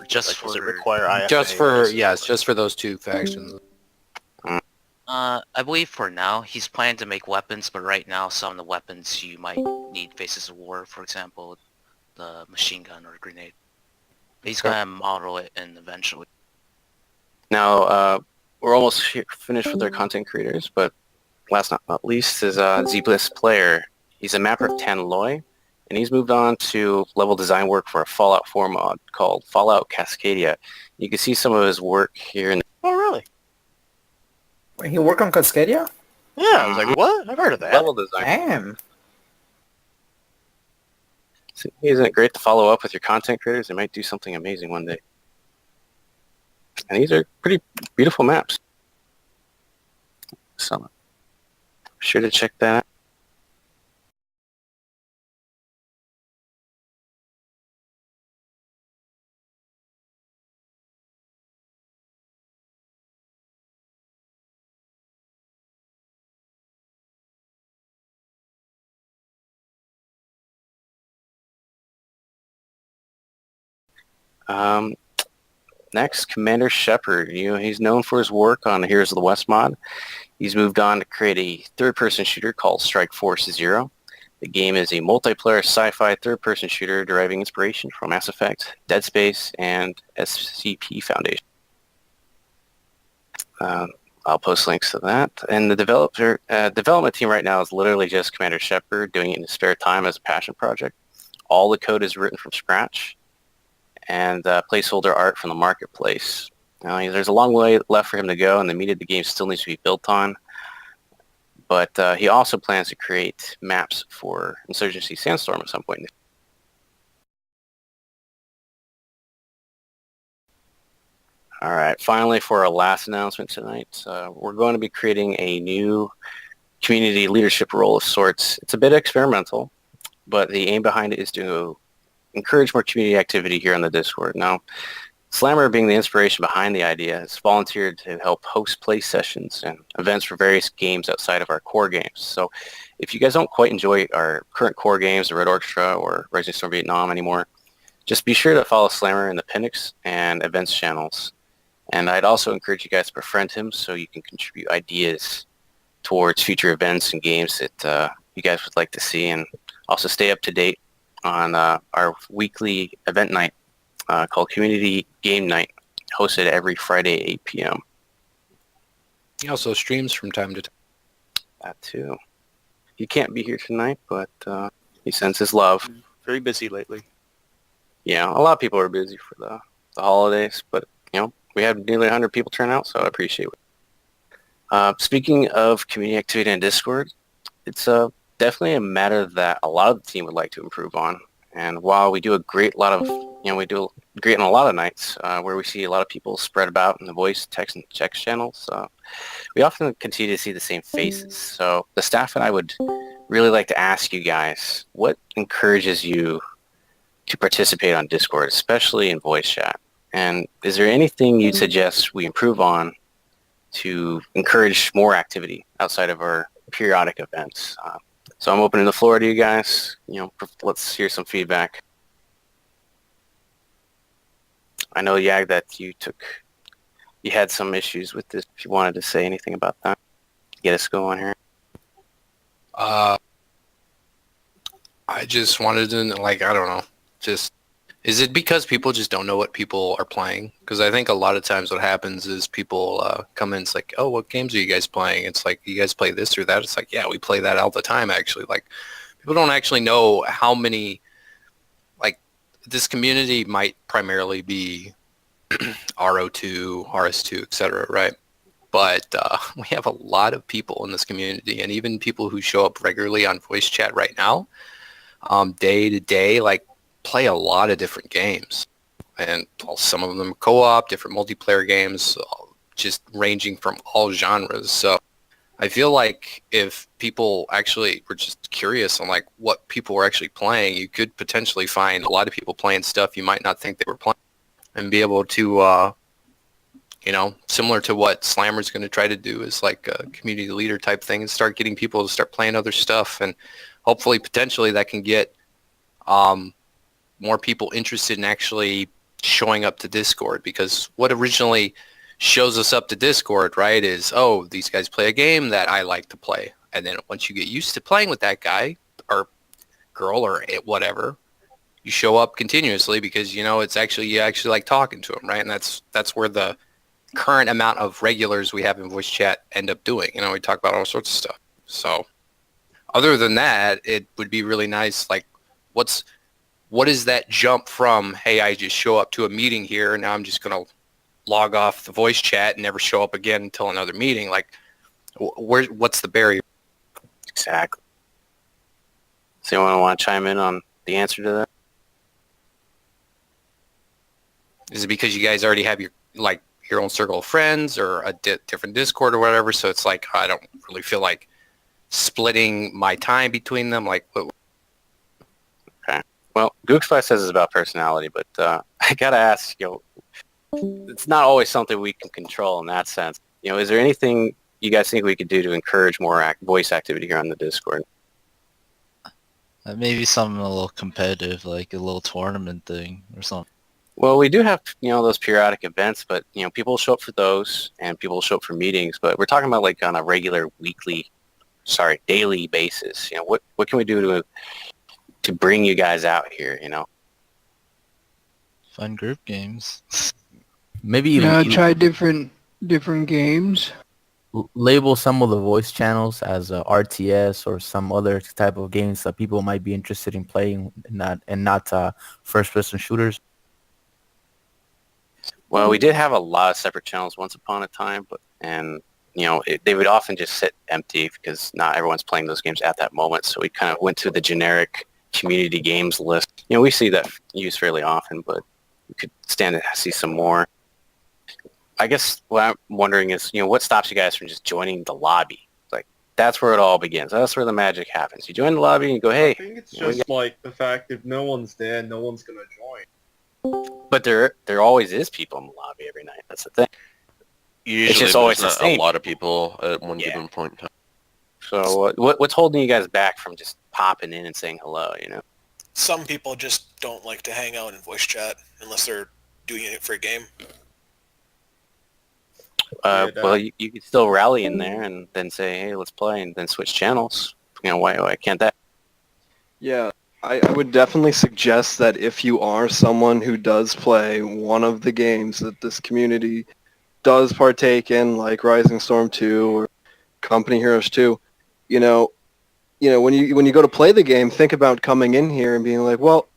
Just does it for require IFA? It's just for those two factions. I believe for now he's planning to make weapons, but right now some of the weapons you might need Faces of War, for example, the machine gun or grenade. He's gonna model it and eventually. Now, we're almost finished with our content creators, but last but not least is ZBliss Player. He's a mapper of Tanloy, and he's moved on to level design work for a Fallout 4 mod called Fallout Cascadia. You can see some of his work here. Oh, really? Wait, he worked on Cascadia? Yeah, I was like, what? I've heard of that. Level design. Damn. So, isn't it great to follow up with your content creators? They might do something amazing one day. And these are pretty beautiful maps. So, be sure to check that out. Next, Commander Shepard. He's known for his work on Heroes of the West mod. He's moved on to create a third-person shooter called Strike Force Zero. The game is a multiplayer sci-fi third-person shooter deriving inspiration from Mass Effect, Dead Space, and SCP Foundation. I'll post links to that. And the development team right now is literally just Commander Shepard doing it in his spare time as a passion project. All the code is written from scratch, and placeholder art from the marketplace. There's a long way left for him to go, and the meat of the game still needs to be built on. But he also plans to create maps for Insurgency Sandstorm at some point. All right, finally for our last announcement tonight, we're going to be creating a new community leadership role of sorts. It's a bit experimental, but the aim behind it is to encourage more community activity here on the Discord. Now, Slammer, being the inspiration behind the idea, has volunteered to help host play sessions and events for various games outside of our core games. So if you guys don't quite enjoy our current core games, the Red Orchestra or Rising Storm Vietnam anymore, just be sure to follow Slammer in the Pinnix and events channels. And I'd also encourage you guys to befriend him so you can contribute ideas towards future events and games that you guys would like to see, and also stay up to date on our weekly event night called Community Game Night, hosted every Friday at 8 p.m. He also streams from time to time. That too. He can't be here tonight, but he sends his love. Very busy lately. Yeah, a lot of people are busy for the holidays, but we had nearly 100 people turn out, so I appreciate it. Speaking of community activity in Discord, it's definitely a matter that a lot of the team would like to improve on. And while we do a great lot of, we do great on a lot of nights where we see a lot of people spread about in the voice, text, and text channels, we often continue to see the same faces. So the staff and I would really like to ask you guys, what encourages you to participate on Discord, especially in voice chat? And is there anything you'd suggest we improve on to encourage more activity outside of our periodic events? So I'm opening the floor to you guys. Let's hear some feedback. I know, Yag, that you had some issues with this. If you wanted to say anything about that, get us going here. I just wanted to, like, I don't know, just, is it because people just don't know what people are playing? Because I think a lot of times what happens is people come in, it's like, oh, what games are you guys playing? It's like, you guys play this or that? It's like, yeah, we play that all the time, actually. Like, people don't actually know how many, like, this community might primarily be RO2, RS2, etc., right? But we have a lot of people in this community, and even people who show up regularly on voice chat right now, day to day, like, play a lot of different games. And some of them are co-op, different multiplayer games, just ranging from all genres. So I feel like if people actually were just curious on, like, what people were actually playing, you could potentially find a lot of people playing stuff you might not think they were playing, and be able to, you know, similar to what Slammer's going to try to do, is like a community leader type thing, and start getting people to start playing other stuff. And hopefully, potentially, that can get more people interested in actually showing up to Discord. Because what originally shows us up to Discord, right, is, oh, these guys play a game that I like to play. And then once you get used to playing with that guy or girl or whatever, you show up continuously because, you know, it's actually, you actually like talking to them, right? And that's where the current amount of regulars we have in voice chat end up doing. You know, we talk about all sorts of stuff. So other than that, it would be really nice, like, what is that jump from, hey, I just show up to a meeting here, and now I'm just going to log off the voice chat and never show up again until another meeting? Like, what's the barrier? Exactly. So anyone want to chime in on the answer to that? Is it because you guys already have your own circle of friends, or a different Discord or whatever? So it's like, I don't really feel like splitting my time between them. Like, okay. Well, Gookspy says it's about personality, but I gotta ask, you know, it's not always something we can control in that sense. You know, is there anything you guys think we could do to encourage more voice activity here on the Discord? Maybe something a little competitive, like a little tournament thing or something. Well, we do have, you know, those periodic events, but, you know, people show up for those, and people show up for meetings. But we're talking about, like, on a regular daily basis. You know, what can we do to bring you guys out here? You know, Fun group games. Maybe try different games. Label some of the voice channels as RTS or some other type of games that people might be interested in playing, and not first-person shooters. Well, we did have a lot of separate channels once upon a time, and you know, they would often just sit empty because not everyone's playing those games at that moment. So we kind of went to the generic community games list. You know, we see that used fairly often, but we could stand to see some more. I guess what I'm wondering is, you know, what stops you guys from just joining the lobby? Like, that's where it all begins. That's where the magic happens. You join the lobby and you go, hey. I think it's just like the fact if no one's there, no one's going to join. But there always is people in the lobby every night. That's the thing. Usually it's just always the there's same. a lot of people at one given point in time. So what's holding you guys back from just popping in and saying hello, you know? Some people just don't like to hang out in voice chat unless they're doing it for a game. Well, you could still rally in there and then say, hey, let's play, and then switch channels. You know, why can't that? Yeah, I would definitely suggest that if you are someone who does play one of the games that this community does partake in, like Rising Storm 2 or Company Heroes 2, you know, when you go to play the game, think about coming in here and being like, well,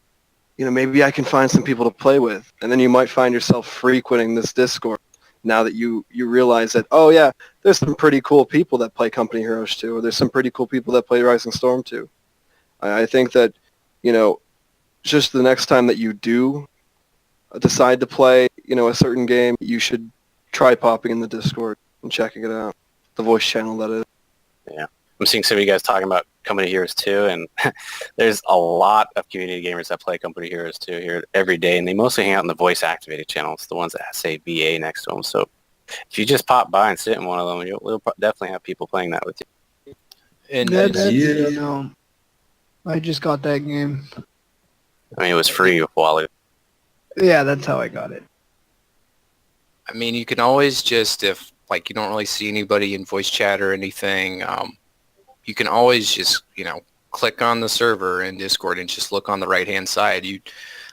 you know, maybe I can find some people to play with, and then you might find yourself frequenting this Discord now that you realize that, oh yeah, there's some pretty cool people that play Company Heroes 2, or there's some pretty cool people that play Rising Storm 2. I think that, you know, just the next time that you do decide to play, you know, a certain game, you should try popping in the Discord and checking it out. The voice channel, that is. Yeah. I'm seeing some of you guys talking about Company Heroes 2, and there's a lot of community gamers that play Company Heroes 2 here every day, and they mostly hang out in the voice-activated channels, the ones that say VA next to them. So if you just pop by and sit in one of them, we'll definitely have people playing that with you. And you know, I just got that game. I mean, it was free a while ago. Yeah, that's how I got it. I mean, you can always just, if like you don't really see anybody in voice chat or anything, you can always just, click on the server in Discord and just look on the right-hand side. You,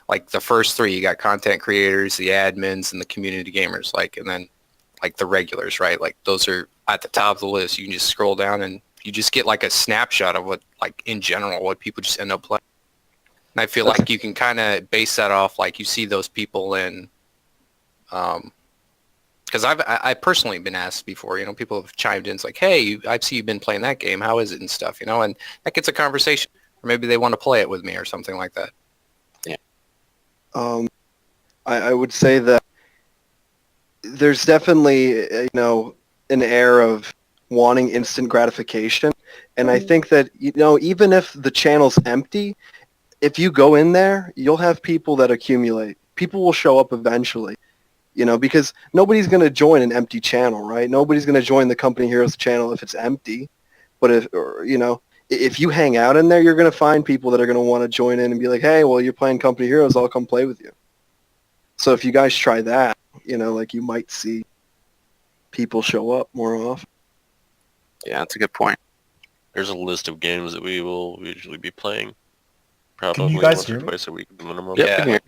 like the first three, you got content creators, the admins, and the community gamers, and then like the regulars, right? Like those are at the top of the list. You can just scroll down and you just get like a snapshot of what, like in general, what people just end up playing. And I feel like you can kind of base that off, like you see those people in, because I personally been asked before, people have chimed in, it's like, hey, I see you've been playing that game, how is it and stuff, and that gets a conversation, or maybe they want to play it with me or something like that. Yeah. I would say that there's definitely, an air of wanting instant gratification, and I think that, even if the channel's empty, if you go in there, you'll have people that accumulate. People will show up eventually. Because nobody's going to join an empty channel, right? Nobody's going to join the Company Heroes channel if it's empty. But if you hang out in there, you're going to find people that are going to want to join in and be like, hey, well, you're playing Company Heroes, I'll come play with you. So if you guys try that, you might see people show up more often. Yeah, that's a good point. There's a list of games that we will usually be playing. Probably once or twice a week minimum. Yeah.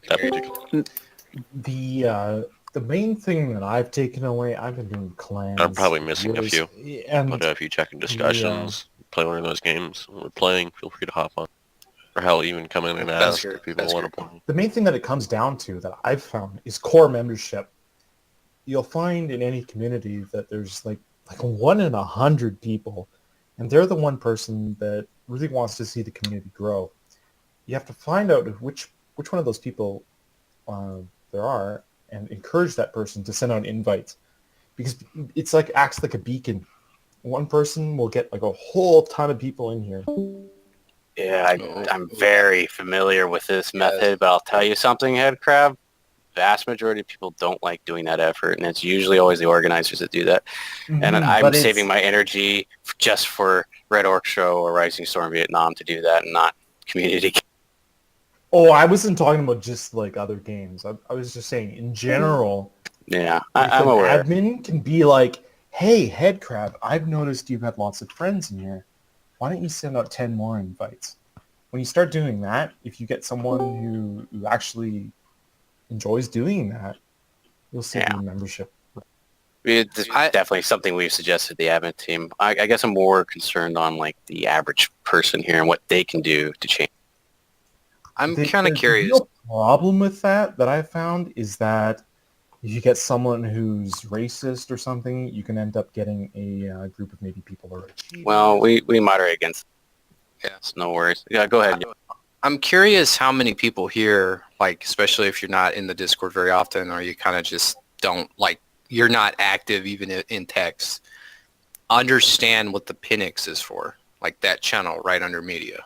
The main thing that I've taken away, I've been doing clans. I'm probably missing a few. And But if you check in discussions, play one of those games when we're playing, feel free to hop on. Or hell, even come in and ask if people want to play. The main thing that it comes down to that I've found is core membership. You'll find in any community that there's like 1 in 100 people, and they're the one person that really wants to see the community grow. You have to find out which one of those people there are, and encourage that person to send out invites, because it's acts like a beacon. One person will get like a whole ton of people in here. Yeah, I'm very familiar with this method, but I'll tell you something, Headcrab. Vast majority of people don't like doing that effort, and it's usually always the organizers that do that. And I'm saving my energy just for Red Orchestra or Rising Storm Vietnam to do that, and not community. Oh, I wasn't talking about just like other games. I was just saying in general. Yeah, I'm aware. Admin can be like, hey, Headcrab, I've noticed you've had lots of friends in here. Why don't you send out 10 more invites? When you start doing that, if you get someone who actually enjoys doing that, you'll see the membership. It's definitely something we've suggested the admin team. I guess I'm more concerned on like the average person here and what they can do to change. I'm kind of curious. The real problem with that I've found is that if you get someone who's racist or something, you can end up getting a group of maybe people who are cheating. Well, we moderate against. Yeah, so no worries. Yeah, go ahead. I'm curious how many people here, like especially if you're not in the Discord very often, or you kind of just don't you're not active even in text, understand what the Pinnix is for, like that channel right under media.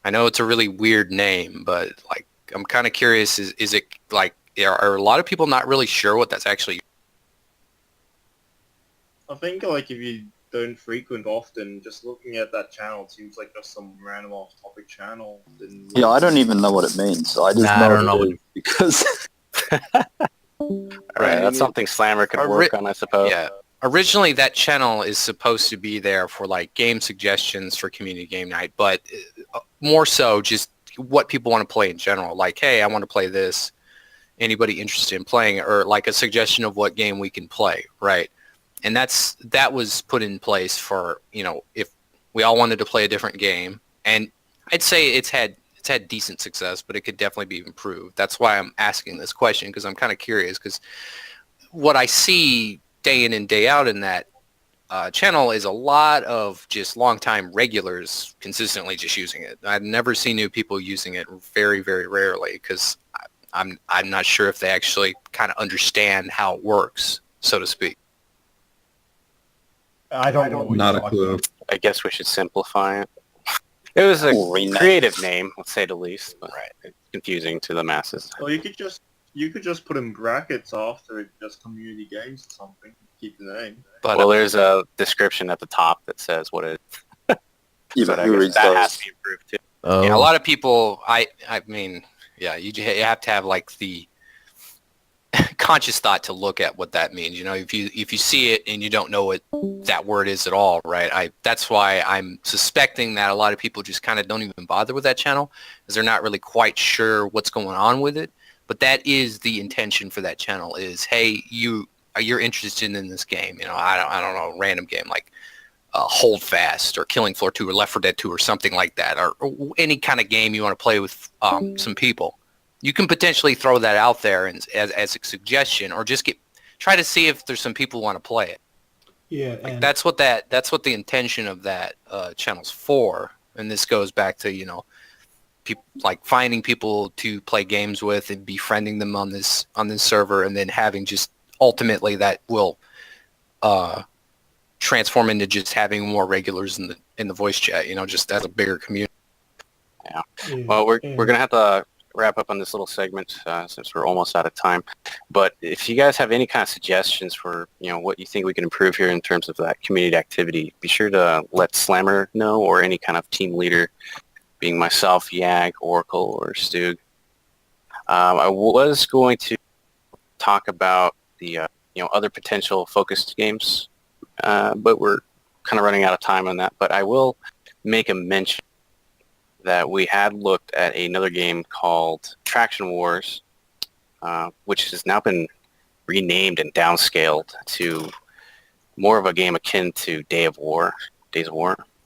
I know it's a really weird name, but I'm kind of curious, is it are a lot of people not really sure what that's actually? I think if you don't frequent often, just looking at that channel seems like just some random off-topic channel. Yeah, I don't even know what it means, so I just I don't know because... Right, that's something Slammer could work on, I suppose. Yeah. Originally, that channel is supposed to be there for game suggestions for community game night, but more so just what people want to play in general. Like, hey, I want to play this. Anybody interested in playing, or a suggestion of what game we can play, right? And that was put in place for if we all wanted to play a different game, and I'd say it's had decent success, but it could definitely be improved. That's why I'm asking this question, because I'm kind of curious, because what I see day in and day out in that channel is a lot of just longtime regulars consistently just using it. I've never seen new people using it, very, very rarely, because I'm not sure if they actually kind of understand how it works, so to speak. I don't know. Not a clue. I guess we should simplify it. It was a creative name, let's say the least, but it's confusing to the masses. Well, you could just put in brackets after it, just community games or something. Keep the name. But there's a description at the top that says what it is. Yeah, so but who reads that those? has to be improved too. Yeah, a lot of people. I mean, yeah, you have to have the conscious thought to look at what that means. You know, if you see it and you don't know what that word is at all, right? That's why I'm suspecting that a lot of people just kind of don't even bother with that channel, because they're not really quite sure what's going on with it. But that is the intention for that channel: is, hey, you're interested in this game. You know, I don't know, random game like Hold Fast or Killing Floor 2 or Left 4 Dead 2 or something like that, or any kind of game you want to play with some people. You can potentially throw that out there as a suggestion, or just try to see if there's some people who want to play it. Yeah, like that's what the intention of that channel's for. And this goes back to, you know, people like finding people to play games with and befriending them on this server, and then having just ultimately that will transform into just having more regulars in the voice chat. You know, just as a bigger community. Yeah. Well, we're gonna have to wrap up on this little segment since we're almost out of time. But if you guys have any kind of suggestions for, you know, what you think we can improve here in terms of that community activity, be sure to let Slammer know, or any kind of team leader, being myself, Yag, Oracle, or Stug. I was going to talk about the other potential focused games, but we're kind of running out of time on that. But I will make a mention that we had looked at another game called Traction Wars, which has now been renamed and downscaled to more of a game akin to Days of War,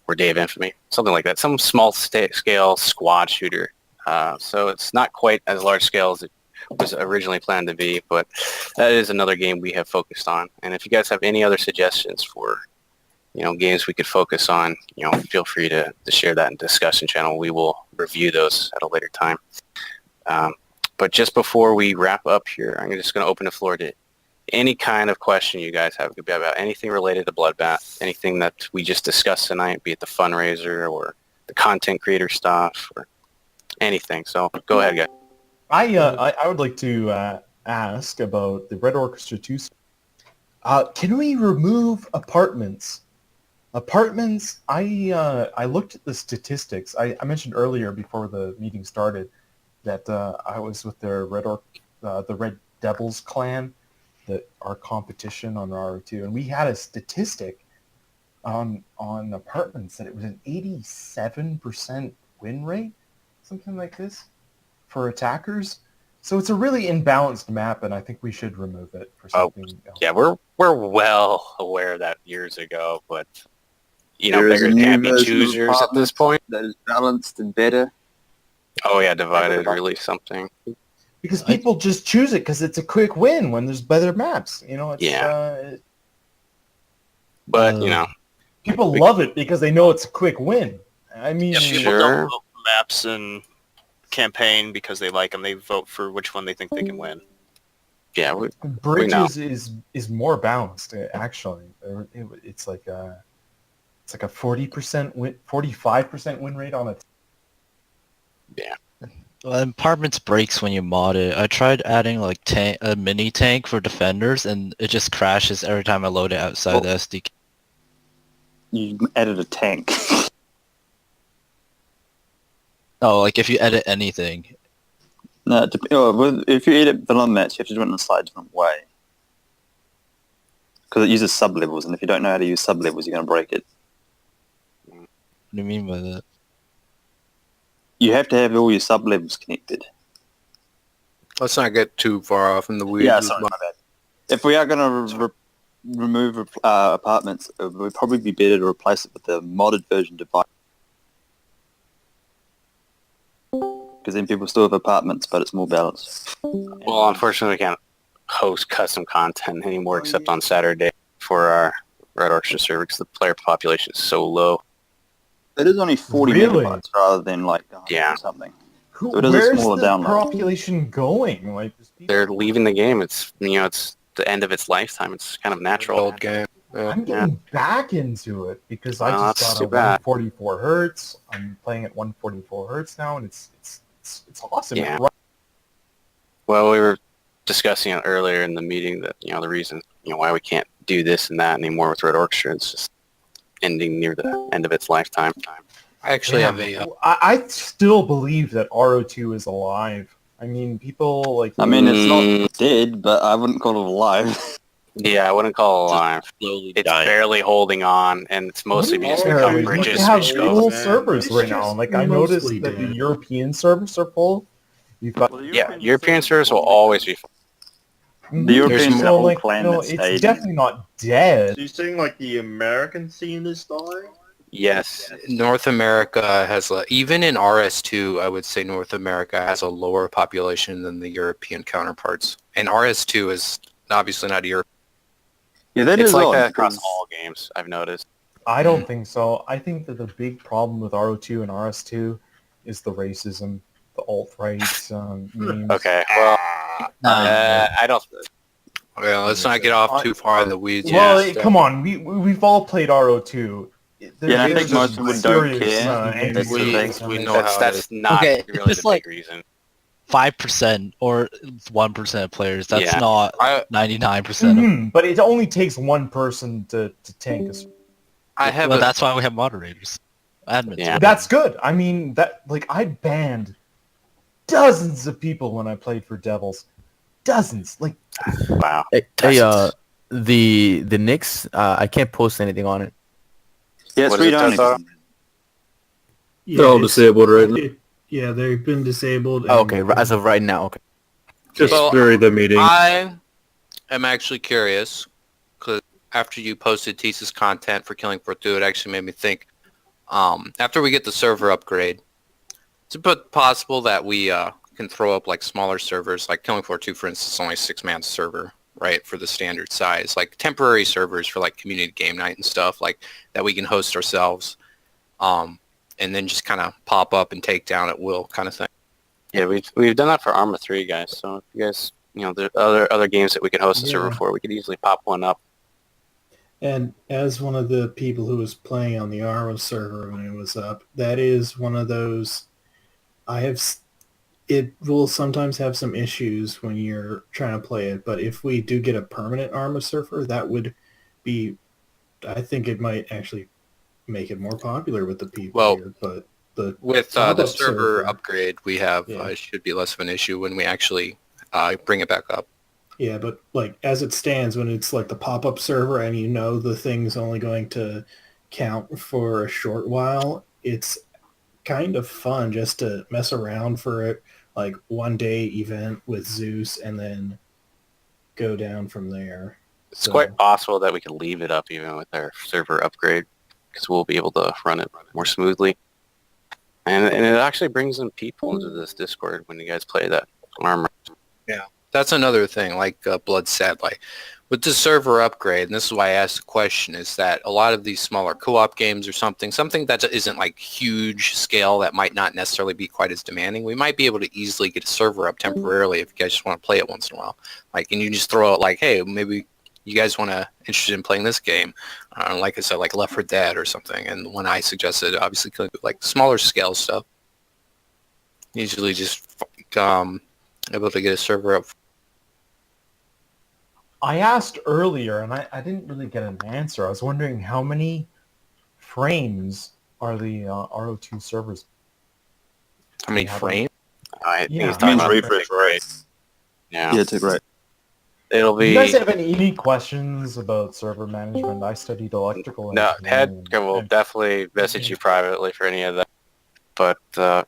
or Day of Infamy, something like that. Some small scale squad shooter. So it's not quite as large scale as it was originally planned to be, but that is another game we have focused on. And if you guys have any other suggestions for, you know, games we could focus on, you know, feel free to share that in the discussion channel. We will review those at a later time. But just before we wrap up here, I'm just going to open the floor to any kind of question you guys have about anything related to Bloodbath, anything that we just discussed tonight, be it the fundraiser or the content creator stuff or anything. So go ahead, guys. I would like to ask about the Red Orchestra 2. Can we remove apartments? Apartments, I looked at the statistics. I mentioned earlier before the meeting started that I was with the Red Devils clan, our competition on RO2, and we had a statistic on apartments that it was an 87% win rate, something like this, for attackers. So it's a really imbalanced map, and I think we should remove it for something else. Yeah, we're well aware of that years ago, but you know, There is a beggars new can't be version of choosers at this apartments point. that is balanced and better. Oh yeah, Divided released something. Because people just choose it because it's a quick win when there's better maps. You know, it's but you know, people love it because they know it's a quick win. I mean, People don't vote for maps and campaign because they like them. They vote for which one they think they can win. Yeah, Bridges is more balanced actually. It's like a 40% win, 45% win rate on it. Yeah. Well, apartments breaks when you mod it. I tried adding like a mini tank for defenders, and it just crashes every time I load it outside the SDK. You added a tank. Oh, like if you edit anything. No, if you edit vanilla match, you have to do it in a slightly different way. Because it uses sub-levels, and if you don't know how to use sub-levels, you're going to break it. What do you mean by that? You have to have all your sub-levels connected. Let's not get too far off in the weeds. Yeah, sorry, my bad. If we are going to remove apartments, it would probably be better to replace it with the modded version device. Because then people still have apartments, but it's more balanced. Well, unfortunately, we can't host custom content anymore except on Saturday for our Red Orchestra server because the player population is so low. It is only 40 megabytes rather than like yeah. something. So it is a Where's smaller the download. population going? Like they're leaving the game. It's it's the end of its lifetime. It's kind of natural. Old game. I'm getting back into it because I Well, just that's got too a bad. 144 hertz. I'm playing at 144 hertz now, and it's awesome. Yeah. It runs. Well, we were discussing it earlier in the meeting that the reason why we can't do this and that anymore with Red Orchestra, it's just ending near the end of its lifetime. I actually have I still believe that RO2 is alive. I mean, people like. I mean, it's not dead, but I wouldn't call it alive. Yeah, I wouldn't call it alive. Slowly It's dying. barely holding on, and it's mostly because we come bridges. They have which full go. servers right now. Like I noticed that the European servers are full. You've got Yeah, European servers will always be full. The European so, whole like, clan no, that's it's stayed. definitely not dead. So you're saying like the American scene is dying? Yes. North America has, even in RS2, I would say North America has a lower population than the European counterparts. And RS2 is obviously not Europe. Yeah, that It's is like odd, that across 'cause- all games, I've noticed. I don't think so. I think that the big problem with RO2 and RS2 is the racism, the alt-right memes. Okay, well, I don't... Well, let's not get off too far in the weeds. Well, come on, we've all played RO2. Yeah, I think most of them don't serious, care. That's the thing. We know how that's not Okay, really it's the like- big reason. 5% or 1% of players. That's Yeah. not 99% of. Mhm, but it only takes one person to tank us. Well, that's why we have moderators, admins. Yeah. That's good. I mean, I banned dozens of people when I played for Devils. Dozens. Like, wow. Hey, the Knicks, I can't post anything on it. Yeah, it's read only. They're all disabled right now. Yeah, they've been disabled. Oh, okay, as of right now, okay. Just Well, during the meeting. I am actually curious, because after you posted Tisa's content for Killing Floor 2, it actually made me think, after we get the server upgrade, it's a bit possible that we can throw up like smaller servers, like Killing Floor 2, for instance, only 6-man server, right, for the standard size, like temporary servers for like community game night and stuff, like that we can host ourselves, and then just kind of pop up and take down at will kind of thing. Yeah, we've done that for Arma 3, guys. So if you guys, there are other games that we can host a server for. We could easily pop one up. And as one of the people who was playing on the Arrow server when it was up, that is one of those. It will sometimes have some issues when you're trying to play it, but if we do get a permanent Arma server, that would be. I think it might actually make it more popular with the people here, but with the pop-up server upgrade we have, should be less of an issue when we actually bring it back up. Yeah, but like as it stands, when it's like the pop-up server and the thing's only going to count for a short while, it's kind of fun just to mess around for it, like one day event with Zeus and then go down from there. It's quite possible that we could leave it up even with our server upgrade, because we'll be able to run it more smoothly. And it actually brings in people into this Discord when you guys play that Armor. Yeah, that's another thing, like Blood said, like with the server upgrade, and this is why I asked the question, is that a lot of these smaller co-op games or something that isn't like huge scale, that might not necessarily be quite as demanding, we might be able to easily get a server up temporarily if you guys just want to play it once in a while. Like, and you just throw out like, hey, maybe you guys interested in playing this game, like I said, like Left 4 Dead or something. And when I suggested, obviously, like smaller scale stuff, usually just able to get a server up. I asked earlier, and I didn't really get an answer. I was wondering how many frames are the RO2 servers? How many frames? I think it's means talking about refresh rate. Yeah. Yeah, tick rate. It'll be... Do you guys have any questions about server management? I studied electrical No, engineering. Head will definitely message you privately for any of that. But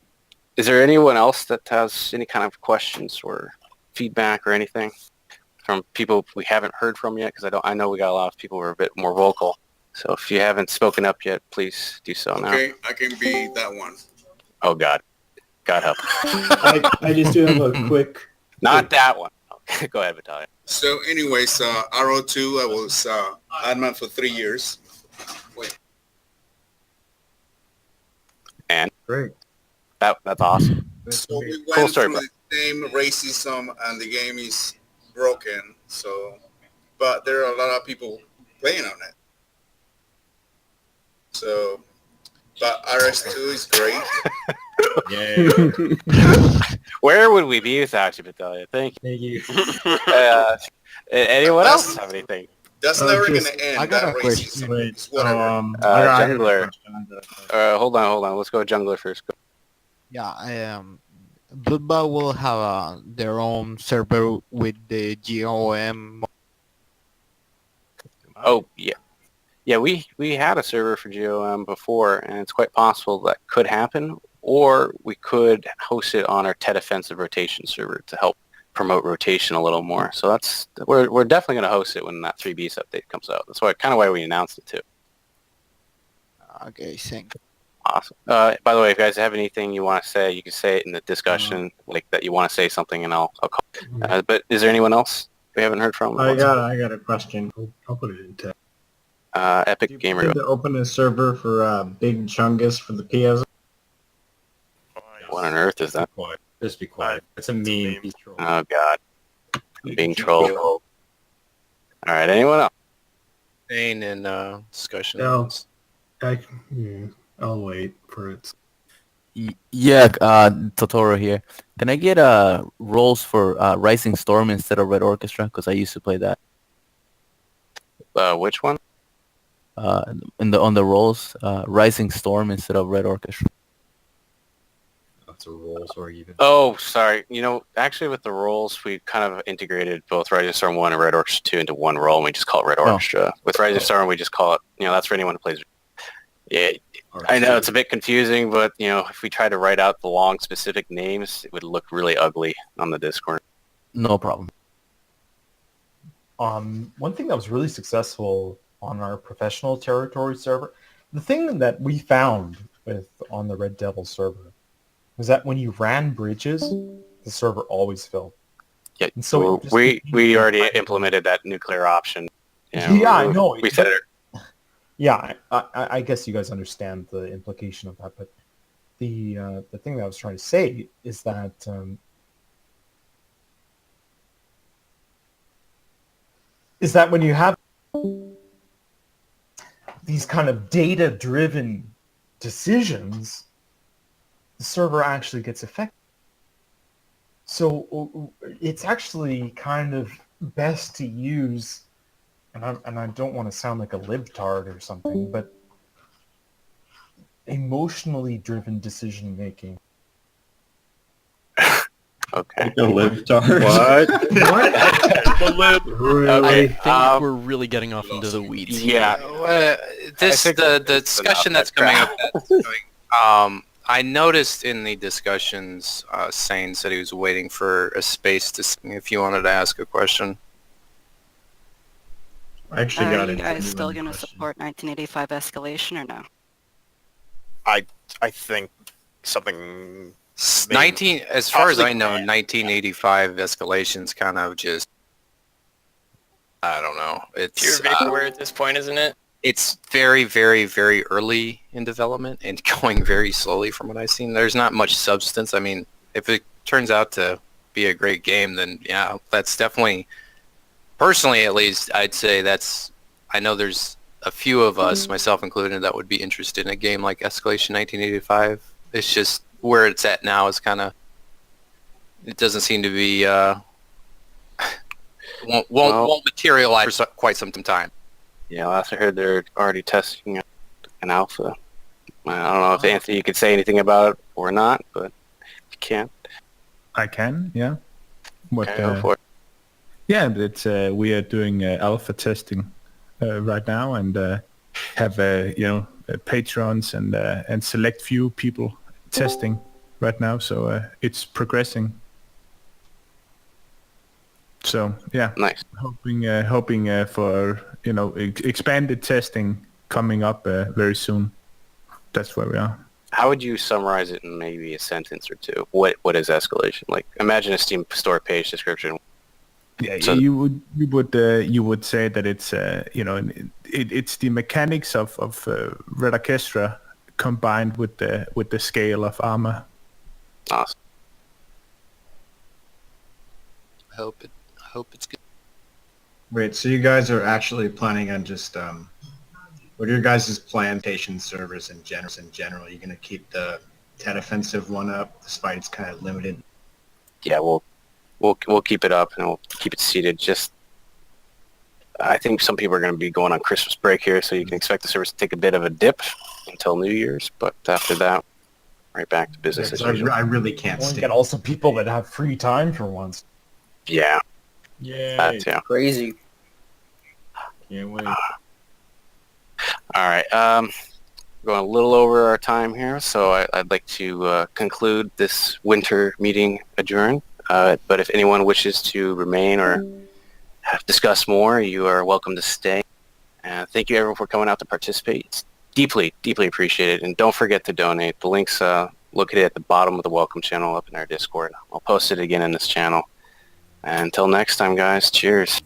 is there anyone else that has any kind of questions or feedback or anything from people we haven't heard from yet? Because I know we got a lot of people who are a bit more vocal. So if you haven't spoken up yet, please do so now. Okay, I can be that one. Oh, God. God help. I just do have a quick... Not that one. Okay, go ahead, Vitalia. So anyways, RO2, I was admin for 3 years. Wait. And? Great. That's awesome. So we Cool went story, through bro. the same racism and the game is broken. So, but there are a lot of people playing on it. So, but RS2 is great. Yeah. Where would we be without you, Vitalia? Thank you. Anyone else have anything? That's never going to end. I got that a question. racism. It's whatever. Jungler. Hold on. Let's go Jungler first. Yeah, Bloodbath will have their own server with the GOM. Oh, yeah. Yeah, we had a server for GOM before, and it's quite possible that could happen, or we could host it on our TED Offensive Rotation server to help promote rotation a little more. So we're definitely going to host it when that 3Bs update comes out. That's why we announced it too. Okay, thanks. Awesome. By the way, if you guys have anything you want to say, you can say it in the discussion, like that you want to say something, and I'll call. But is there anyone else we haven't heard from? I got a question. I'll put it in text. Epic Gamer. To open a server for Big Chungus for the PS. What on earth is that? Just be quiet. It's a meme. Oh God, I'm being trolled. All right, anyone else? Staying in discussion. No, I'll wait for it. Yeah, Totoro here. Can I get roles for Rising Storm instead of Red Orchestra? Because I used to play that. Which one? On the roles, Rising Storm instead of Red Orchestra. That's a roles or even. Oh, sorry. Actually, with the roles, we kind of integrated both Rising Storm 1 and Red Orchestra 2 into one role, and we just call it Red Orchestra. With Rising Storm, we just call it, that's for anyone who plays. Yeah, I know it's a bit confusing, but, if we try to write out the long specific names, it would look really ugly on the Discord. No problem. One thing that was really successful on our professional territory server, the thing that we found on the Red Devil server was that when you ran bridges, the server always filled. Yeah, and so we already implemented that nuclear option. I know. We said it. Yeah, I guess you guys understand the implication of that, but the thing that I was trying to say is that when you have these kind of data-driven decisions, the server actually gets affected. So it's actually kind of best to use, and I don't want to sound like a libtard or something, but emotionally driven decision making. Okay. A libtard. What? I think we're really getting off into the weeds. Yeah. The discussion that's coming up. I noticed in the discussions, Sane said he was waiting for a space to see if you wanted to ask a question. I actually got it. Are you guys still going to support 1985 escalation or no? I think something. As far as I know, 1985 escalation's kind of just. I don't know. It's pure vaporware at this point, isn't it? It's very, very, very early in development and going very slowly from what I've seen. There's not much substance. I mean, if it turns out to be a great game, then yeah, that's definitely, personally at least, I'd say that's, I know there's a few of us, myself included, that would be interested in a game like Escalation 1985. It's just where it's at now is kind of, it doesn't seem to be, won't materialize for quite some time. Yeah, last I heard they're already testing an alpha. I don't know if Anthony, you could say anything about it or not, but you can. I can, yeah. Okay, go for it. Yeah, it's we are doing alpha testing right now, and have patrons and select few people testing right now. So it's progressing. So yeah, nice. Hoping for expanded testing coming up very soon. That's where we are. How would you summarize it in maybe a sentence or two? What is escalation? Like, imagine a Steam store page description. Yeah, so you would say that it's it's the mechanics of Red Orchestra combined with the scale of armor. Awesome. I hope it's good. Wait, so you guys are actually planning on just what are your guys' plantation servers in general? You're gonna keep the TED offensive one up despite it's kind of limited? Yeah, we'll keep it up and we'll keep it seated. Just I think some people are going to be going on Christmas break here, so you can expect the service to take a bit of a dip until New Year's. But after that, right back to business as I usual. really can't Well, you stand get also people that have free time for once. Yeah. Yay. That too. Crazy. Can't wait. All right. Going a little over our time here, so I'd like to conclude this winter meeting adjourned. But if anyone wishes to remain or discuss more, you are welcome to stay. Thank you everyone for coming out to participate. It's deeply, deeply appreciated. And don't forget to donate. The link's located at the bottom of the welcome channel up in our Discord. I'll post it again in this channel. And until next time, guys, cheers.